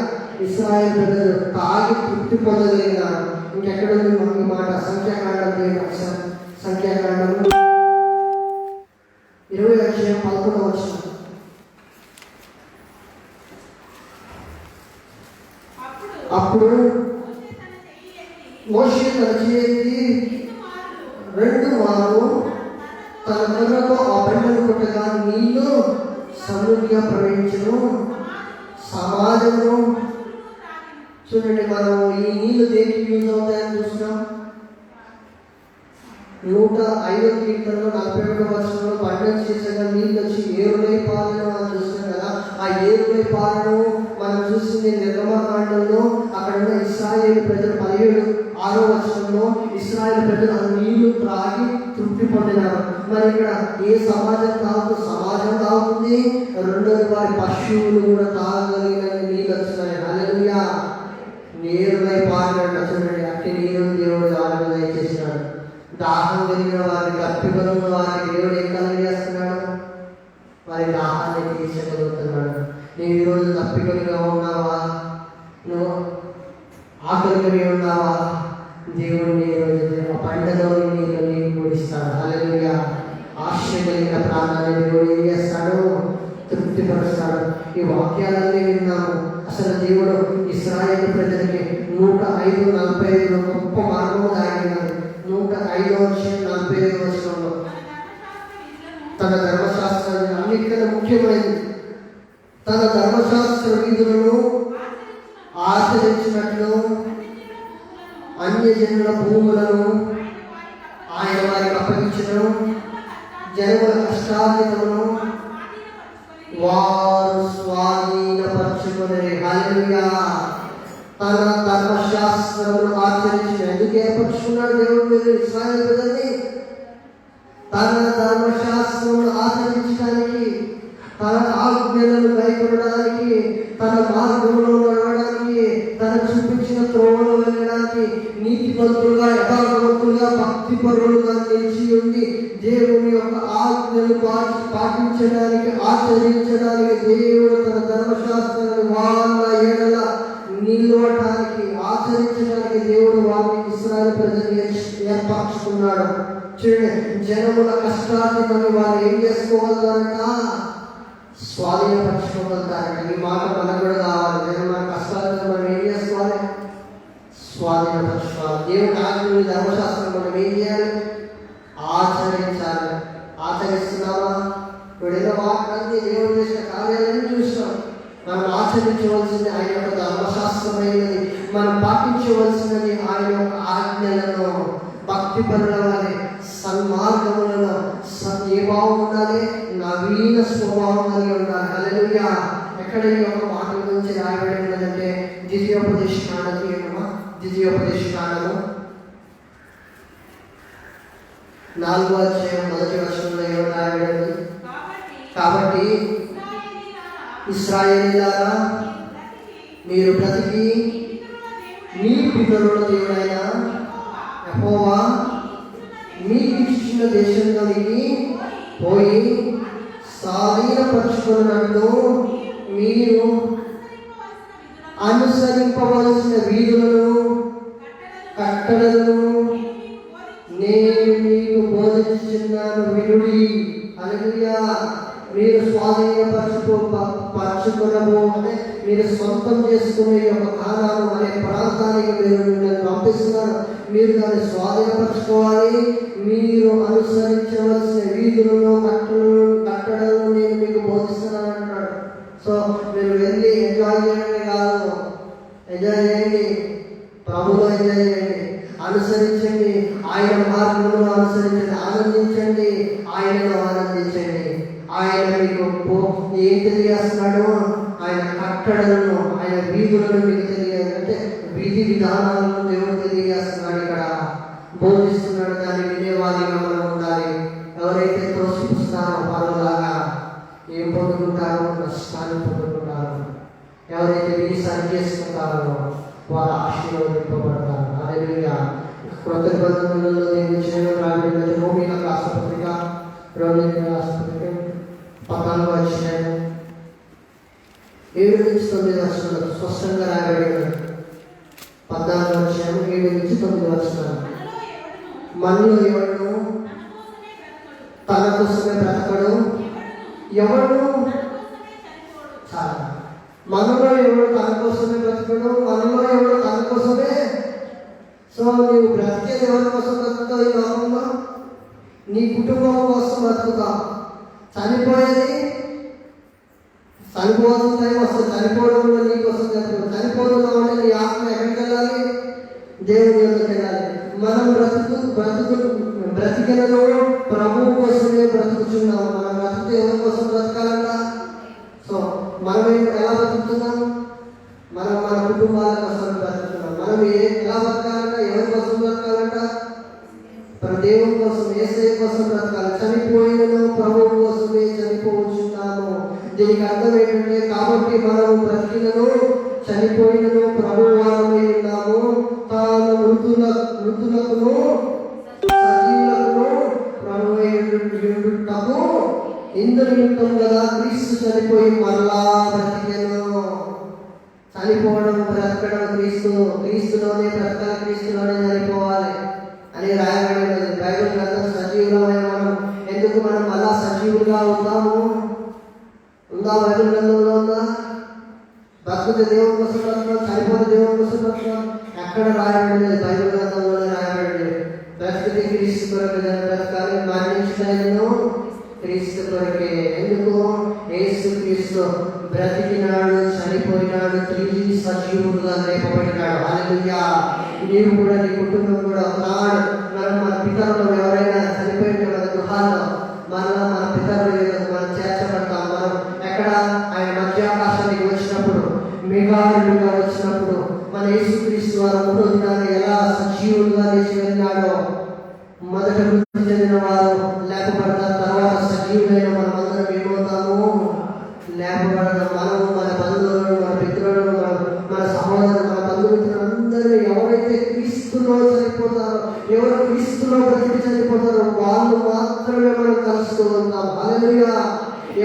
ఇశ్రాయేలు ప్రజలు తాగి తృప్తి పొందగలిగినారు. ఇంకెక్కడ ఉంది మనకి మాట? సంఖ్యాకాండం 20:11. అప్పుడు మోషే తన చేతి 2 మార్లు తన కర్రతో ఆ బండను కొట్టగా నీళ్లు సమృద్ధిగా ప్రవహించును, సమాజము. చూడండి, మనం ఈ నీళ్లు దేనికి యూజ్ అవుతాయని చూస్తున్నాం. 105వ కీర్తనలో 41వ వచనంలో బండను చేసగా నీళ్ళు వచ్చి ఏరులై పాలను మనం చూస్తున్నాం కదా. ఆ ఏరులై పాలను మనం చూసింది నిర్గమకాండంలో. అక్కడ ఉన్న ఇశ్రాయేలు ప్రజలు 17:6వ వచనంలో ఇశ్రాయేలు ప్రజలు ఆ నీళ్లు త్రాగి తృప్తి పొందినారు. మరి ఇక్కడ ఏ సమాజం తాగుతుంది? రెండోది వారి పశువులు కూడా తాగలిగిన నీళ్ళు వచ్చినాయి. హల్లెలూయా. నేరులై పారినట్టు. చూడండి, అట్టి నీరు దేవుడు వారికి దయచేసినాడు. దాహం కలిగిన వారి, దప్పికలు ఉన్న వారికి దేవుడు ఏం కలిగేస్తున్నాడు? వారి దాహాన్ని తీర్చగలుగుతున్నాడు. నీవు ఈరోజు దప్పికలుగా ఉన్నావా? నువ్వు ఆకలి కలిగి ఉన్నావా? దేవుడిని ఈరోజు పంటలోని నీళ్ళు నీకు కూడిస్తాడు. హల్లెలూయా. ఆశ్చర్య కలిగిన ప్రాణాన్ని దేవుడు ఏం చేస్తాడు? తృప్తిపరుస్తాడు. ఈ వాక్యాలన్నీ విన్నాము. అసలు దేవుడు ఇశ్రాయేలు ప్రజలకి 105:45 గొప్ప మార్గము దాగినది. 105:45 తన ధర్మశాస్త్రం అన్నిటికన్నా ముఖ్యమైనది. తన ధర్మశాస్త్ర విధులను ఆచరించినట్లు అన్యజనుల భూములను ఆయన వారికి అప్పగించను. జనుల కష్టార్జితమును వారు స్వాధీనపరచుకునే. హల్లెలూయా. తన ధర్మశాస్త్రమును ఆచరించిన ఎందుకు ఏర్పరచుకున్నాడు దేవుడు ఇశ్రాయేలు ప్రజల్ని? తన ధర్మశాస్త్రమును ఆచరించడానికి, తన ఆజ్ఞలను కైకొనడానికి, తన మార్గంలో నడవడానికి, తన చూపించిన త్రోవలో వెళ్ళడానికి, నీతిమంతులుగా యథార్థవంతులుగా భక్తిపరులుగా నిలిచి ఉండి దేవుని యొక్క ఆజ్ఞలు పాటించడానికి, ఆచరించడానికి దేవుడు తన ధర్మశాస్త్రాన్ని వాళ్ళ ఎడల నిలవటానికి, ఆచరించడానికి దేవుడు వారిని ఇశ్రాయేలు ప్రజల్ని ఏర్పరచుకున్నాడు. చూడండి, జనముల కష్టాన్ని వారు ఏం చేసుకోగలుగుతారంట? స్వాధీనపరచుకోగలుగుతారంట. ఈ మాట మనకు కూడా కావాలి. జనముల కష్టాలను మనం ఏం చేసుకోవాలి? స్వాధీనపరచుకోవాలి. దేవుని ఆజ్ఞలు ధర్మశాస్త్రం మనం ఏం చేయాలి? ఆచరించాలి. ఆచరిస్తున్నావా? ఇప్పుడు వాటిని దేవుడు చేసిన కార్యాలను చూస్తాం. మనం ఆచరించవలసింది ఆయన యొక్క ధర్మశాస్త్రమైనది. మనం పాటించవలసినది ఆయన యొక్క ఆజ్ఞలను. భక్తి పరులవలే, సన్మార్గములలో ఏ భావం ఉండాలి? నవీన స్వభావం కలిగి ఉండాలి. హల్లెలూయా. ఎక్కడ ఈ యొక్క మాటల గురించి రాయబడి ఉన్నదంటే ద్వితీయోపదేశకాండము 4:1 ఏమో రాయబడింది. కాబట్టి ఇశ్రాయేలీయులారా, మీరు బ్రతికి మీ పితరుల దేవుడైన యెహోవా మీకు ఇచ్చిన దేశంలోనికి పోయి స్వాధీనపరచుకున్నట్లు మీరు అనుసరింపవలసిన వీధులను, కట్టడలను నేను మీకు బోధించుచున్నాను వినుడి. హల్లెలూయా. మీరు స్వాధీనపరచుకునబో అంటే మీరు సొంతం చేసుకునే యొక్క కాలాలు అనే ప్రాంతానికి మీరు మిమ్మల్ని పంపిస్తున్నారు. మీరు దాన్ని స్వాధీనపరచుకోవాలి. మీరు అనుసరించవలసిన వీధులను, కట్టడలను నేను మీకు బోధిస్తున్నాను అంటాడు. సో మీరు వెళ్ళి ఎంజాయ్ చేయడమే కాదు, ఎంజాయ్ చేయండి, ప్రభువులో ఎంజాయ్ చేయండి, అనుసరించండి, ఆయన మార్గంలో అనుసరించండి, ఆనందించండి, ఆయనలో ఆనందించండి. ఆయన మీకు ఏం తెలియజేస్తున్నాడు? ఆయన కట్టడలను, ఆయన వీధులను మీకు తెలియాలంటే విధి విధానాలను దేవుడు తెలియజేస్తున్నాడు, ఇక్కడ బోధిస్తున్నాడు. దాన్ని వినేవారిగా మనం ఉండాలి. ఎవరైతే తోసిపుస్తారో పరులాగా ఏం పొందుకుంటారో? నష్టాన్ని పొందుకుంటారు. ఎవరైతే విధి సరి చేసుకుంటారో వారు ఆశీర్వదింపబడతారు. హల్లెలూయా. క్రొత్త నిబంధనలో దేవుని చేయడం రాబడినది. రోమీయులకు రాసిన పత్రిక 14:7-9 స్పష్టంగా రాయబడి 14:7-9 మనలో ఎవడు తన కోసమే బ్రతకడు, ఎవడు చాలా మనలో ఎవడు తన కోసమే బ్రతకడు, మనలో ఎవడు తన కోసమే. సో నీవు బ్రతికేది ఎవరి కోసం బ్రతుకుతావు? ఈ లోకంలో నీ కుటుంబం కోసం బ్రతుకుతావు. చనిపోవాల్సిన టైం వస్తుంది. చనిపోవడం కూడా నీ కోసం చనిపోవడం. చనిపోవడం అంటే నీ ఆత్మ ఎక్కడికి వెళ్ళాలి? దేవుని యొక్కకి వెళ్ళాలి. మనం బ్రతికినలో ప్రభువు కోసమే బ్రతుకుతున్నాం. మనం బ్రతికితే ఎవరి కోసం బ్రతకాలంట? సో మనం ఎలా బ్రతుకుతున్నాం? మనం మన కుటుంబాల కోసం బ్రతుకుతున్నాం. మనం ఎలా బ్రతకాలంట? ఎవరి కోసం బ్రతకాలంట? దేవుని కోసం, యేసయ్య కోసం బ్రతకాలి. చనిపోయినను ప్రభువు కోసమే చనిపోవచ్చున్నాము. దీనికి అర్థం ఏంటంటే, కాబట్టి మనం బ్రతికినను చనిపోయినను ప్రభువు వారమై ఉన్నాము. తాను మృతులకును సజీవులకును ప్రభువు ఇందులో ఉంటాం కదా. క్రీస్తు చనిపోయి మరలా బ్రతికెను. చనిపోవడం, బ్రతకడం క్రీస్తులోనే బ్రతకాలి, క్రీస్తులోనే చనిపోవాలి అని రాయబడి ఉన్నది. బైబిల్ గ్రంథం సజీవులమైన మనం ఎందుకు మనం అలా సజీవులుగా ఉందాము? ఉందా? బైబిల్ గ్రంథంలో ఉందా? బ్రతుకుతే దేవుని కోసం బ్రతకడం, చనిపోతే దేవుని కోసం బ్రతకడం. ఎక్కడ ఎక్కడ రాయబడలేదు, బైబిల్ గ్రంథంలోనే రాయబడలేదు. బ్రతికితే క్రీస్తు కొరకు బ్రతకాలి, మరణించలేను క్రీస్తు కొరకే. ఎందుకు? యేసు క్రీస్తు బ్రతికినాడు, చనిపోయినాడు, తిరిగి సజీవుడుగా లేపబడినాడు. హల్లెలూయా. నీవు కూడా, నీ కుటుంబం కూడా ఒకనాడు మన పితరులు ఎవరైనా చనిపోయిన మన గృహాల్లో మన పితరులు మనం చేర్చబడతాం. మనం ఎక్కడ? ఆయన మధ్యాకాశానికి వచ్చినప్పుడు, మేఘాలుగా వచ్చినప్పుడు మన యేసుక్రీస్తు వారు 3వ దినాన్ని ఎలా సజీవులుగా లేచి వెళ్ళినాడో, మొదట మృతి చెందిన వారు లేపబడతారు. తర్వాత సజీవులైన మనమందరం ఏమవుతాము? లేపబడతాం. మనము, మన బంధువులను, మన పితరులను, మన సహోదరులు, మన బంధుమిత్రులు అందరూ ఎవరైతే క్రీస్తులో చనిపోతారో, ఎవరు క్రీస్తులో బ్రతికి చనిపోతారో వాళ్ళు మాత్రమే మనం కలుస్తూ ఉంటాం. హల్లెలూయా.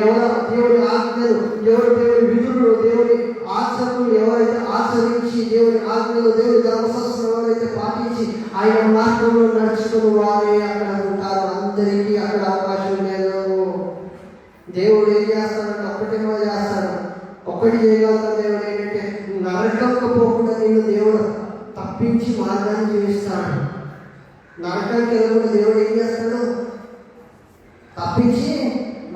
ఎవరు దేవుని ఆజ్ఞలు, ఎవరు దేవుని విధులు, దేవుని ఆచరణలు ఎవరైతే ఆచరించి, దేవుని ఆజ్ఞలు, దేవుని ధర్మశాస్త్రం ఎవరైతే పాటించి ఆయన మార్గంలో నడుచుకుని వారే అక్కడ ఉంటారు. అందరికీ అక్కడ అవకాశం లేదు. దేవుడు ఏం చేస్తాడంటే ఒక్కటేమో చేస్తాడు. ఒక్కటి చేయగలుగుతాడు దేవుడు ఏంటంటే, నరకంకు పోకుండా నేను దేవుడు తప్పించి మార్గాన్ని చూపిస్తాడు. నరకానికి వెళ్ళకుండా దేవుడు ఏం చేస్తాడు? తప్పించి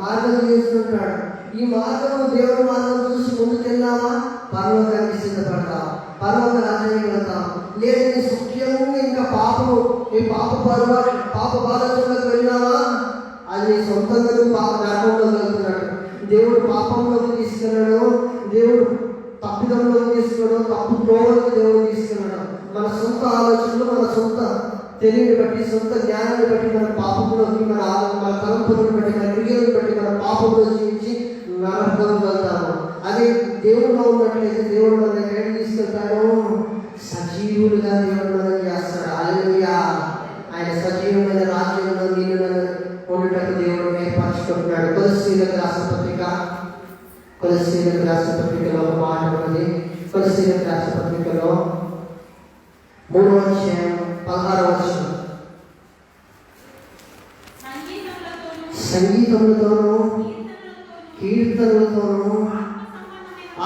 మార్గం చేస్తుంటాడు. ఈ మార్గం, దేవుడి మార్గం చూసి ముందుకెళ్ళావా, పరలోకానికి సిద్ధపడతావు, పరలోక రాజ్యానికి వెళ్తావు. లేదని సుఖ్యంగా ఇంకా పాపము, నీ పాప బాధలకు వెళ్ళినావా, అది నీ సొంతంగా నరకంలో వెళ్తున్నాడు. దేవుడు పాపంలోకి తీసుకెళ్ళాడు, దేవుడు తప్పిదంలోకి తీసుకెళ్ళాడు, తప్పు త్రోవలకు దేవుడు తీసుకెళ్ళాడు. మన సొంత ఆలోచనలు, మన సొంత తెలివిని బట్టి, సొంత జ్ఞానాన్ని బట్టి మన పాపంలోకి, మన తలంపులను బట్టి, మన క్రియలను బట్టి మన పాపంలో జీవించి నరకం వెళ్తాము. అదే దేవుడులో ఉన్నట్లయితే దేవుడు మన ఎక్కడికి తీసుకెళ్తాడు? సజీవులుగా దేవుడు మనం చేస్తాడు. హల్లెలూయా. ఆయన సజీవమైన రాజ్యంలో నేను ఉండటకు దేవుడు ఏర్పరచుకుంటున్నాడు. కొలస్సీయులకు రాసిన పత్రికలో ఒక మాట ఉన్నది. కొలస్సీయులకు రాసిన పత్రికలో 3వ అధ్యాయం 16వ వచనం. సంగీతములతోనూ కీర్తనలతోనూ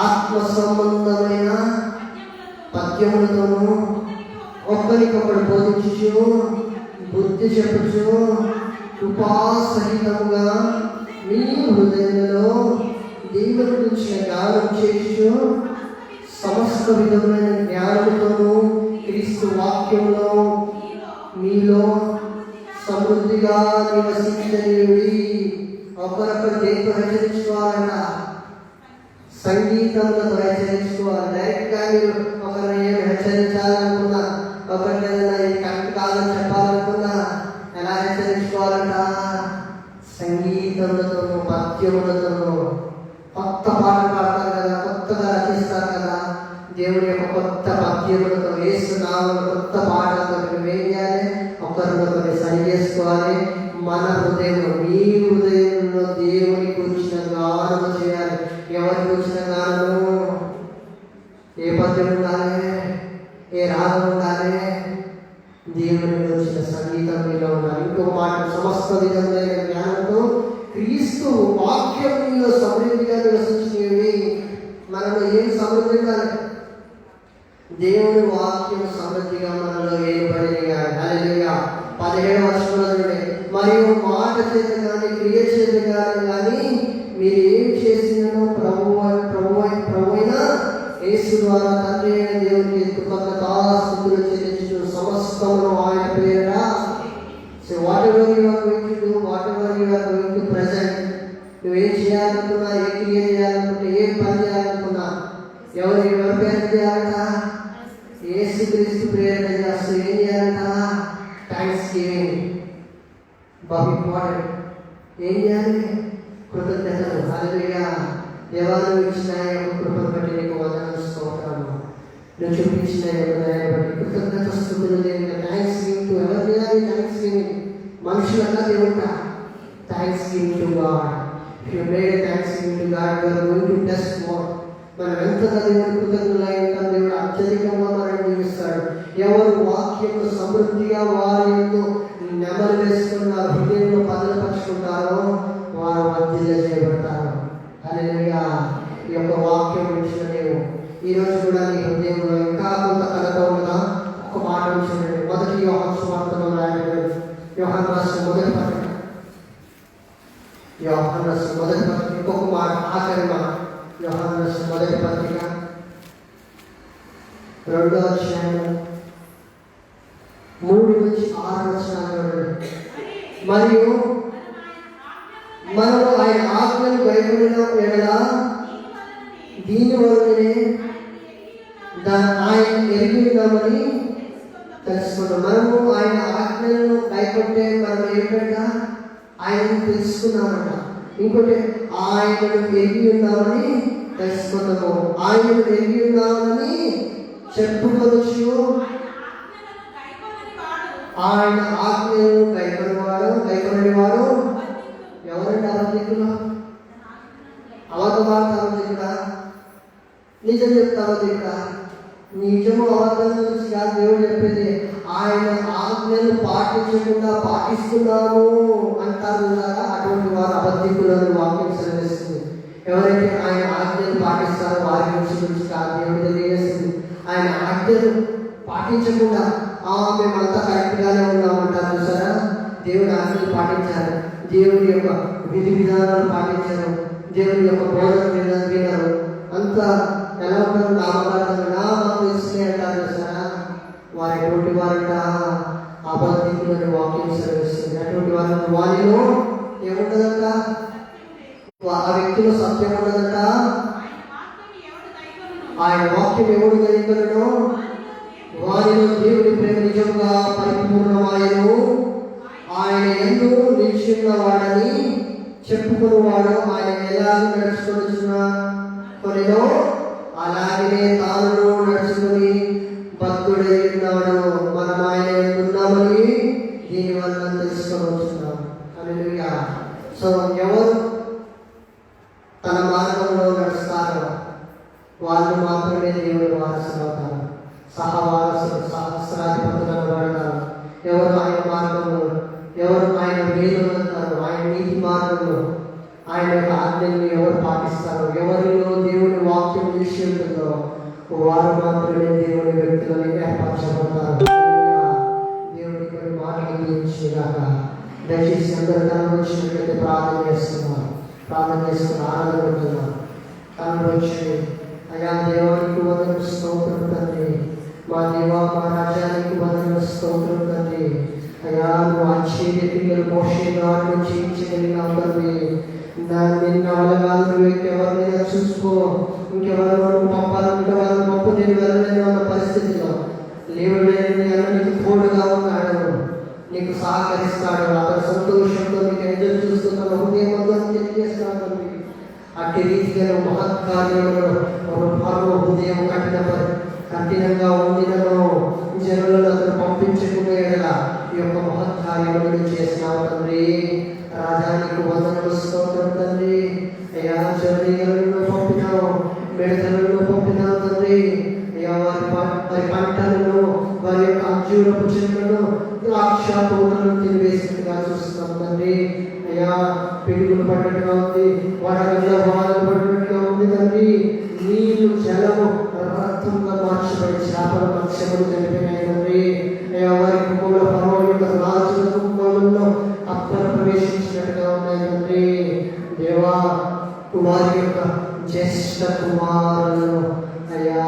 ఆత్మ సంబంధమైన పద్యములతోనూ ఒకరికొకడు బోధించుచు, బుద్ధి చెప్పుచు, కృపాసహితముగా మీ హృదయంలో దేవుని గురించిన జ్ఞానం చేయుచు, సమస్త విధమైన జ్ఞానముతోనూ క్రీస్తు వాక్యంలో మీలో సమృద్ధిగా నివసించనియుడి. ఒకరొకరు దేంతో హెచ్చరించుకోవాలంట? సంగీతంతో హెచ్చరించుకోవాలి. డైరెక్ట్గా మీరు ఒకరిని ఏమి హెచ్చరించాలనుకున్నా, ఒకరిని ఏదైనా ఇది కరెక్ట్ కాదని చెప్పాలనుకున్నా ఎలా హెచ్చరించుకోవాలంట? సంగీతములతోనూ పద్యములతోనూ. కొత్త పాటలు పాడతారు కదా, కొత్తగా రచిస్తారు కదా, దేవుడి యొక్క కొత్త పద్యములతో, యేసు నామములో కొత్త పాటలతో నువ్వేం చేయాలి? ఒకరినొకరిని సరి చేసుకోవాలి. మన హృదయంలో, మీ హృదయంలో దేవుని గురించిన గానము చేయాలి. ఎవరి గురించిన గానము? ఏ పద్యం ఉండాలి? ఏ రాగం ఉండాలి? దేవుని గురించిన సంగీతం మీలో ఉండాలి. ఇంకో మాట, సమస్త విధమైన జ్ఞానంతో క్రీస్తు వాక్యం మీలో సమృద్ధిగా నివసించినవి. మనలో ఏం సమృద్ధి ఉండాలి? దేవుని వాక్యం సమృద్ధిగా మనలో వేయబడినగా. హల్లెలూయా. 17వ వచనంలో, మరియు మాట చేత కానీ క్రియ చేత కానీ మీరు ఏం చేసినను ప్రభువైన యేసు ద్వారా తండ్రి అయిన దేవునికి కృతజ్ఞతాస్తుతులు చెల్లించు సమస్తమును ఆయన పేరున. So whatever you are going to do, whatever you are going to present, నువ్వేం చేయాలనుకున్నా, ఏ క్రియ చేయాలనుకుంటే, ఏం పని చేయాలనుకున్నా, ఎవరి పేరు చేయాలంట? యేసుక్రీస్తు ప్రేరణ చేస్తూ ఏం చేయాలంట? Thanksgiving. బాబు ఇంపార్టెంట్. ఏం చేయాలి? కృతజ్ఞతలు. హల్లెలూయా. దేవా, నువ్వు ఇచ్చిన కృపను బట్టి నీకు వందనాలు, స్తోత్రాలు. నువ్వు చూపించిన బట్టి కృతజ్ఞత స్తుతులు. థ్యాంక్స్ గివింగ్ టు ఎవరు చేయాలి? థ్యాంక్స్ గివింగ్ మనుషులంతా దేవుడా. Thanksgiving to God. If you made thanksgiving to God, you are going to test more. మనం ఎంతగా దేవుడు కృతజ్ఞులై ఉంటాం, దేవుడు అత్యధికంగా మనం జీవిస్తాడు. ఎవరు వాక్యంలో సమృద్ధిగా వారి యందు నెమరు వేసుకున్న హృదయంలో పదలపరుచుకుంటారో వారు వర్ధిల్ల చేయబడతారు. హల్లెలూయా. ఈ యొక్క వాక్యం విషయం ఈరోజు కూడా నీ హృదయంలో ఇంకా కొంత కలత ఉన్నదా? పాటించండి. మొదటి యోహాను సువార్తలో రాయబడి యోహాను రాసిన మొదటి పత్రిక, యోహాను రాసిన మొదటి పత్రిక, ఇంకొక మాట, ఆఖరి మాట, యోహాను రాసిన మొదటి పత్రిక 2వ అధ్యాయం 3-6 వచనాలు. మరియు మనము ఆయన ఆజ్ఞను గైకొనిన ఎడల దీనివల్లనే ఆయన ఎరిగి ఉన్నామని తెలుసుకున్నాం. మనము ఆయన ఆజ్ఞలను గైకొంటే మనం ఏంటంటే ఆయనను తెలుసుకున్నామంట. ఇంకోటి ఆయనను ఎరిగి ఉన్నామని తెలుసుకున్నాము. ఆయనను ఎరిగి ఉన్నామని చెప్పుకోవచ్చు. ఆయన ఆజ్ఞను గైకొనని వాడు ఎవరంటే అబద్ధికులు? అబద్ధమాడతారు. నిజం చెప్తారు. నిజము అబద్ధం గురించి కాదు దేవుడు చెప్పేది. ఆయన ఆజ్ఞలు పాటిస్తున్నాము అంటారు కదా, అటువంటి వారు అబద్ధికులను వాక్యం సెలవిస్తుంది. ఎవరైతే ఆయన ఆజ్ఞలు పాటిస్తారో వారి గురించి కాదు దేవుడు తెలియజేస్తుంది. ఆయన ఆజ్ఞలు పాటించకుండా మేమంతా కరెక్ట్గానే ఉన్నామంటారు సరే. దేవుడి ఆజ్ఞలు పాటించారు, దేవుడి యొక్క విధి విధానాలు పాటించారు, దేవుడి యొక్క బోధన వినరు, అంతా ఎలా ఉంటారు? నామకార్థంగా తెలుసుకునే అంటారు సరే. వారి ఎటువంటి వారంట అబద్ధికులని వాక్యం సెలవిస్తుంది. అటువంటి వారిలో ఏముండదంట? ఆ వ్యక్తిలో సత్యం ఉండదంట. ఆయన వాక్యం ఎవడు గైకొనునో వారిలో దేవుడి ప్రేమ నిజంగా పరిపూర్ణమాయను. ఆయన యందు నిలిచిన్నవాడని చెప్పుకునేవాడు ఆయన ఎలా నడుచుకొనినో అలాగనే తాను నడుచుకుని భక్తుడై ఉన్నాడు. మనం ఆయన ఉన్నామని దీనివల్ల తెలుసుకోవచ్చున్నాం. హల్లెలూయా. సో ఎవరు తన మార్గంలో నడుస్తారో వాళ్ళు మాత్రమే దేవుడు వారసులు అవుతారు, సహవారసులు, సహస్రాధిపతులు అనబడతారు. ఎవరు ఆయన మార్గంలో, ఎవరు ఆయన వేదం అంటారు, ఆయన నీతి మార్గంలో, ఆయన యొక్క ఆజ్ఞలను ఎవరు పాటిస్తారో, ఎవరిలో దేవుని వాక్యం నిలిచి ఉంటుందో వారు మాత్రమే దేవుని వ్యక్తులను ఏర్పరచబడతారు. దేవుని కొన్ని మాటలు గురించిగాక దయచేసి అందరూ తన వచ్చినట్లయితే ప్రార్థన చేస్తున్నారు. ప్రార్థన చేసుకుని ఆనందపడుతున్నారు. తను వచ్చి అయా దేవానికి వందన స్తోత్రం తండ్రి, మా దేవా మా రాజ్యానికి వందన స్తోత్రం తండ్రి. అయా నువ్వు ఆశ్చర్య క్రియలు మోషే గారు చేయించగలిగినావు తండ్రి. నిన్న అవలగాలు నువ్వు ఇంకెవరినైనా చూసుకో, ఇంకెవరు నువ్వు పంపాలంటే వాళ్ళు గొప్ప నేను వెళ్ళలేను అన్న పరిస్థితిలో లేవు లేని నీకు తోడుగా ఉన్నాడు, నీకు సహకరిస్తాడు. అతని సంతోషంతో నీకు ఎదురు చూస్తున్న హృదయంతో తెలియజేస్తాడు. అట్టి రీతిగా మహత్కార్యములను హృదయం కఠినంగా ఉండినను జనులను అతను పంపించుకునే ఈ యొక్క మహత్కార్యములను చేసినావు తండ్రి. రాజానికి వందనలు స్తోత్రం తండ్రి. అయ్యా జర్నీలను పంపినావు, మిడతలను పంపినావు తండ్రి. అయ్యా వారి పంటలను, వారి యొక్క అంజూరపు చెట్లను, ద్రాక్ష తోటలను తినివేసినట్టుగా చూస్తున్నాం తండ్రి. అయ్యా పిడుగులు పడినట్టుగా ఉంది, వడగండ్ల వానలు పడినట్టుగా ఉంది తండ్రి. నీళ్లు జలము రక్తంగా మార్చబడి చేపల మత్స్యములు జరిపినాయి తండ్రి. అయ్యా వారి కుటుంబ పర్వత రాజుల కుటుంబంలో అప్పలు ప్రవేశించినట్టుగా ఉన్నాయి తండ్రి. దేవా వారి యొక్క జ్యేష్ఠ కుమారులను అయ్యా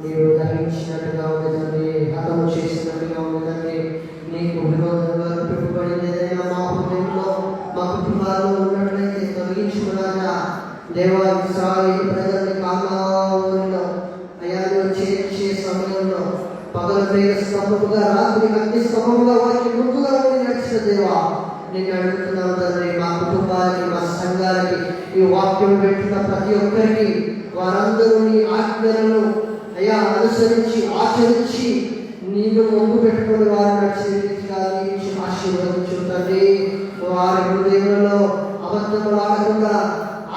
నీవు దహించినట్టుగా ఉంది తండ్రి, హతము చేసినట్టుగా ఉంది తండ్రి. నీకు విరోధంగా పెట్టుబడింది ఏదైనా మా హృదయంలో మా కుటుంబాల్లో ఉన్నట్లయితే తొలగించుకున్నాగా. దేవా ఇశ్రాయేలు ప్రజల్ని కాలాలో అయ్యా నువ్వు చేర్చే సమయంలో పగలు ప్రేమ స్తంభముగా, రాత్రి అగ్ని స్తంభముగా వారికి ముందుగా ఉండి నడిచిన దేవా నేను అడుగుతున్నాను తండ్రి. మా కుటుంబాలకి, మా సంఘాలకి ఈ వాక్యం పెట్టిన ప్రతి ఒక్కరికి వారందరూ నీ ఆజ్ఞలను అయ్యా అనుసరించి ఆచరించి నీవు ముందు పెట్టుకుని వారు నడిచే రీతిగా ఆశీర్వదించు తండ్రి. వారి హృదయంలో అబద్ధములు ఆడకుండా,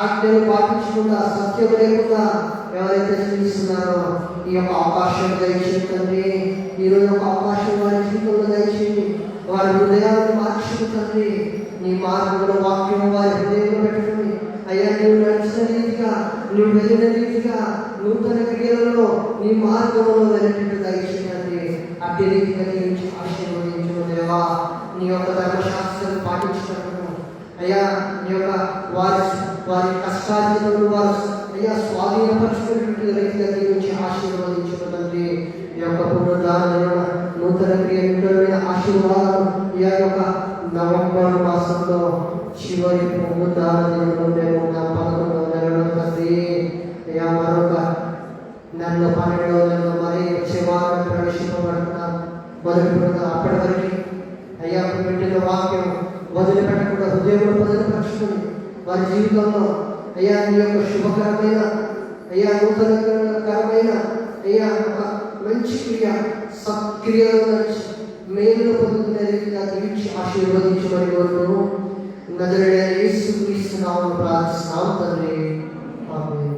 ఆజ్ఞలు పాటించకుండా, సత్యం లేకుండా ఎవరైతే జీవిస్తున్నారో ఈ యొక్క అవకాశం దయచేయండి తండ్రి. ఈరోజు ఒక అవకాశం వారి జీవితంలో దయచేయండి. వారి హృదయాలను మార్చుకుంటుంది. నీ మార్గంలో వాక్యం వారి హృదయంలో పెట్టుకుని అయ్యా నువ్వు నడిచిన రీతిగా, నువ్వు వెళ్ళిన రీతిగా నూతన క్రియలలో నీ మార్గంలో వెళ్ళేటట్టు దయచేయండి. అట్టి రీతిగా దీవించి ఆశీర్వదించు దేవా. నీ యొక్క ధర్మశాస్త్రాన్ని పాటించినట్టు అయ్యా, నీ యొక్క వారి కష్టార్జితను వారు అయ్యా స్వాధీనపరుచుకున్నటువంటి రీతిగా దీవించి ఆశీర్వదించు తండ్రి. ఈ యొక్క పునరుద్ధారణ నూతన క్రియ ఆశీర్వాదాలు ఈ యొక్క నవంబర్ మాసంలో చివరి పునరుద్ధారణలో మేము నా 11వ నెలలో తండ్రి. అయ్యా, మరొక నెలలో 12వ నెలలో మరి వచ్చే వారం ప్రవేశింపబడుతున్నాం. అప్పటి వరకు అయ్యా పెట్టిన వాక్యం వదిలిపెట్టకుండా హృదయంలో వదిలిపరచుకుని వారి జీవితంలో అయ్యా నీ యొక్క శుభకరమైన అయ్యా నూతనకరమైన అయ్యా ఒక మంచి క్రియ సత్క్రియలో నడిచి మేలు పొందుకునే రీతిగా దీవించి ఆశీర్వదించబడి కోరుతూ నజరేయుడైన యేసుక్రీస్తు నామమున ప్రార్థిస్తున్నాము తండ్రి. ఆమేన్.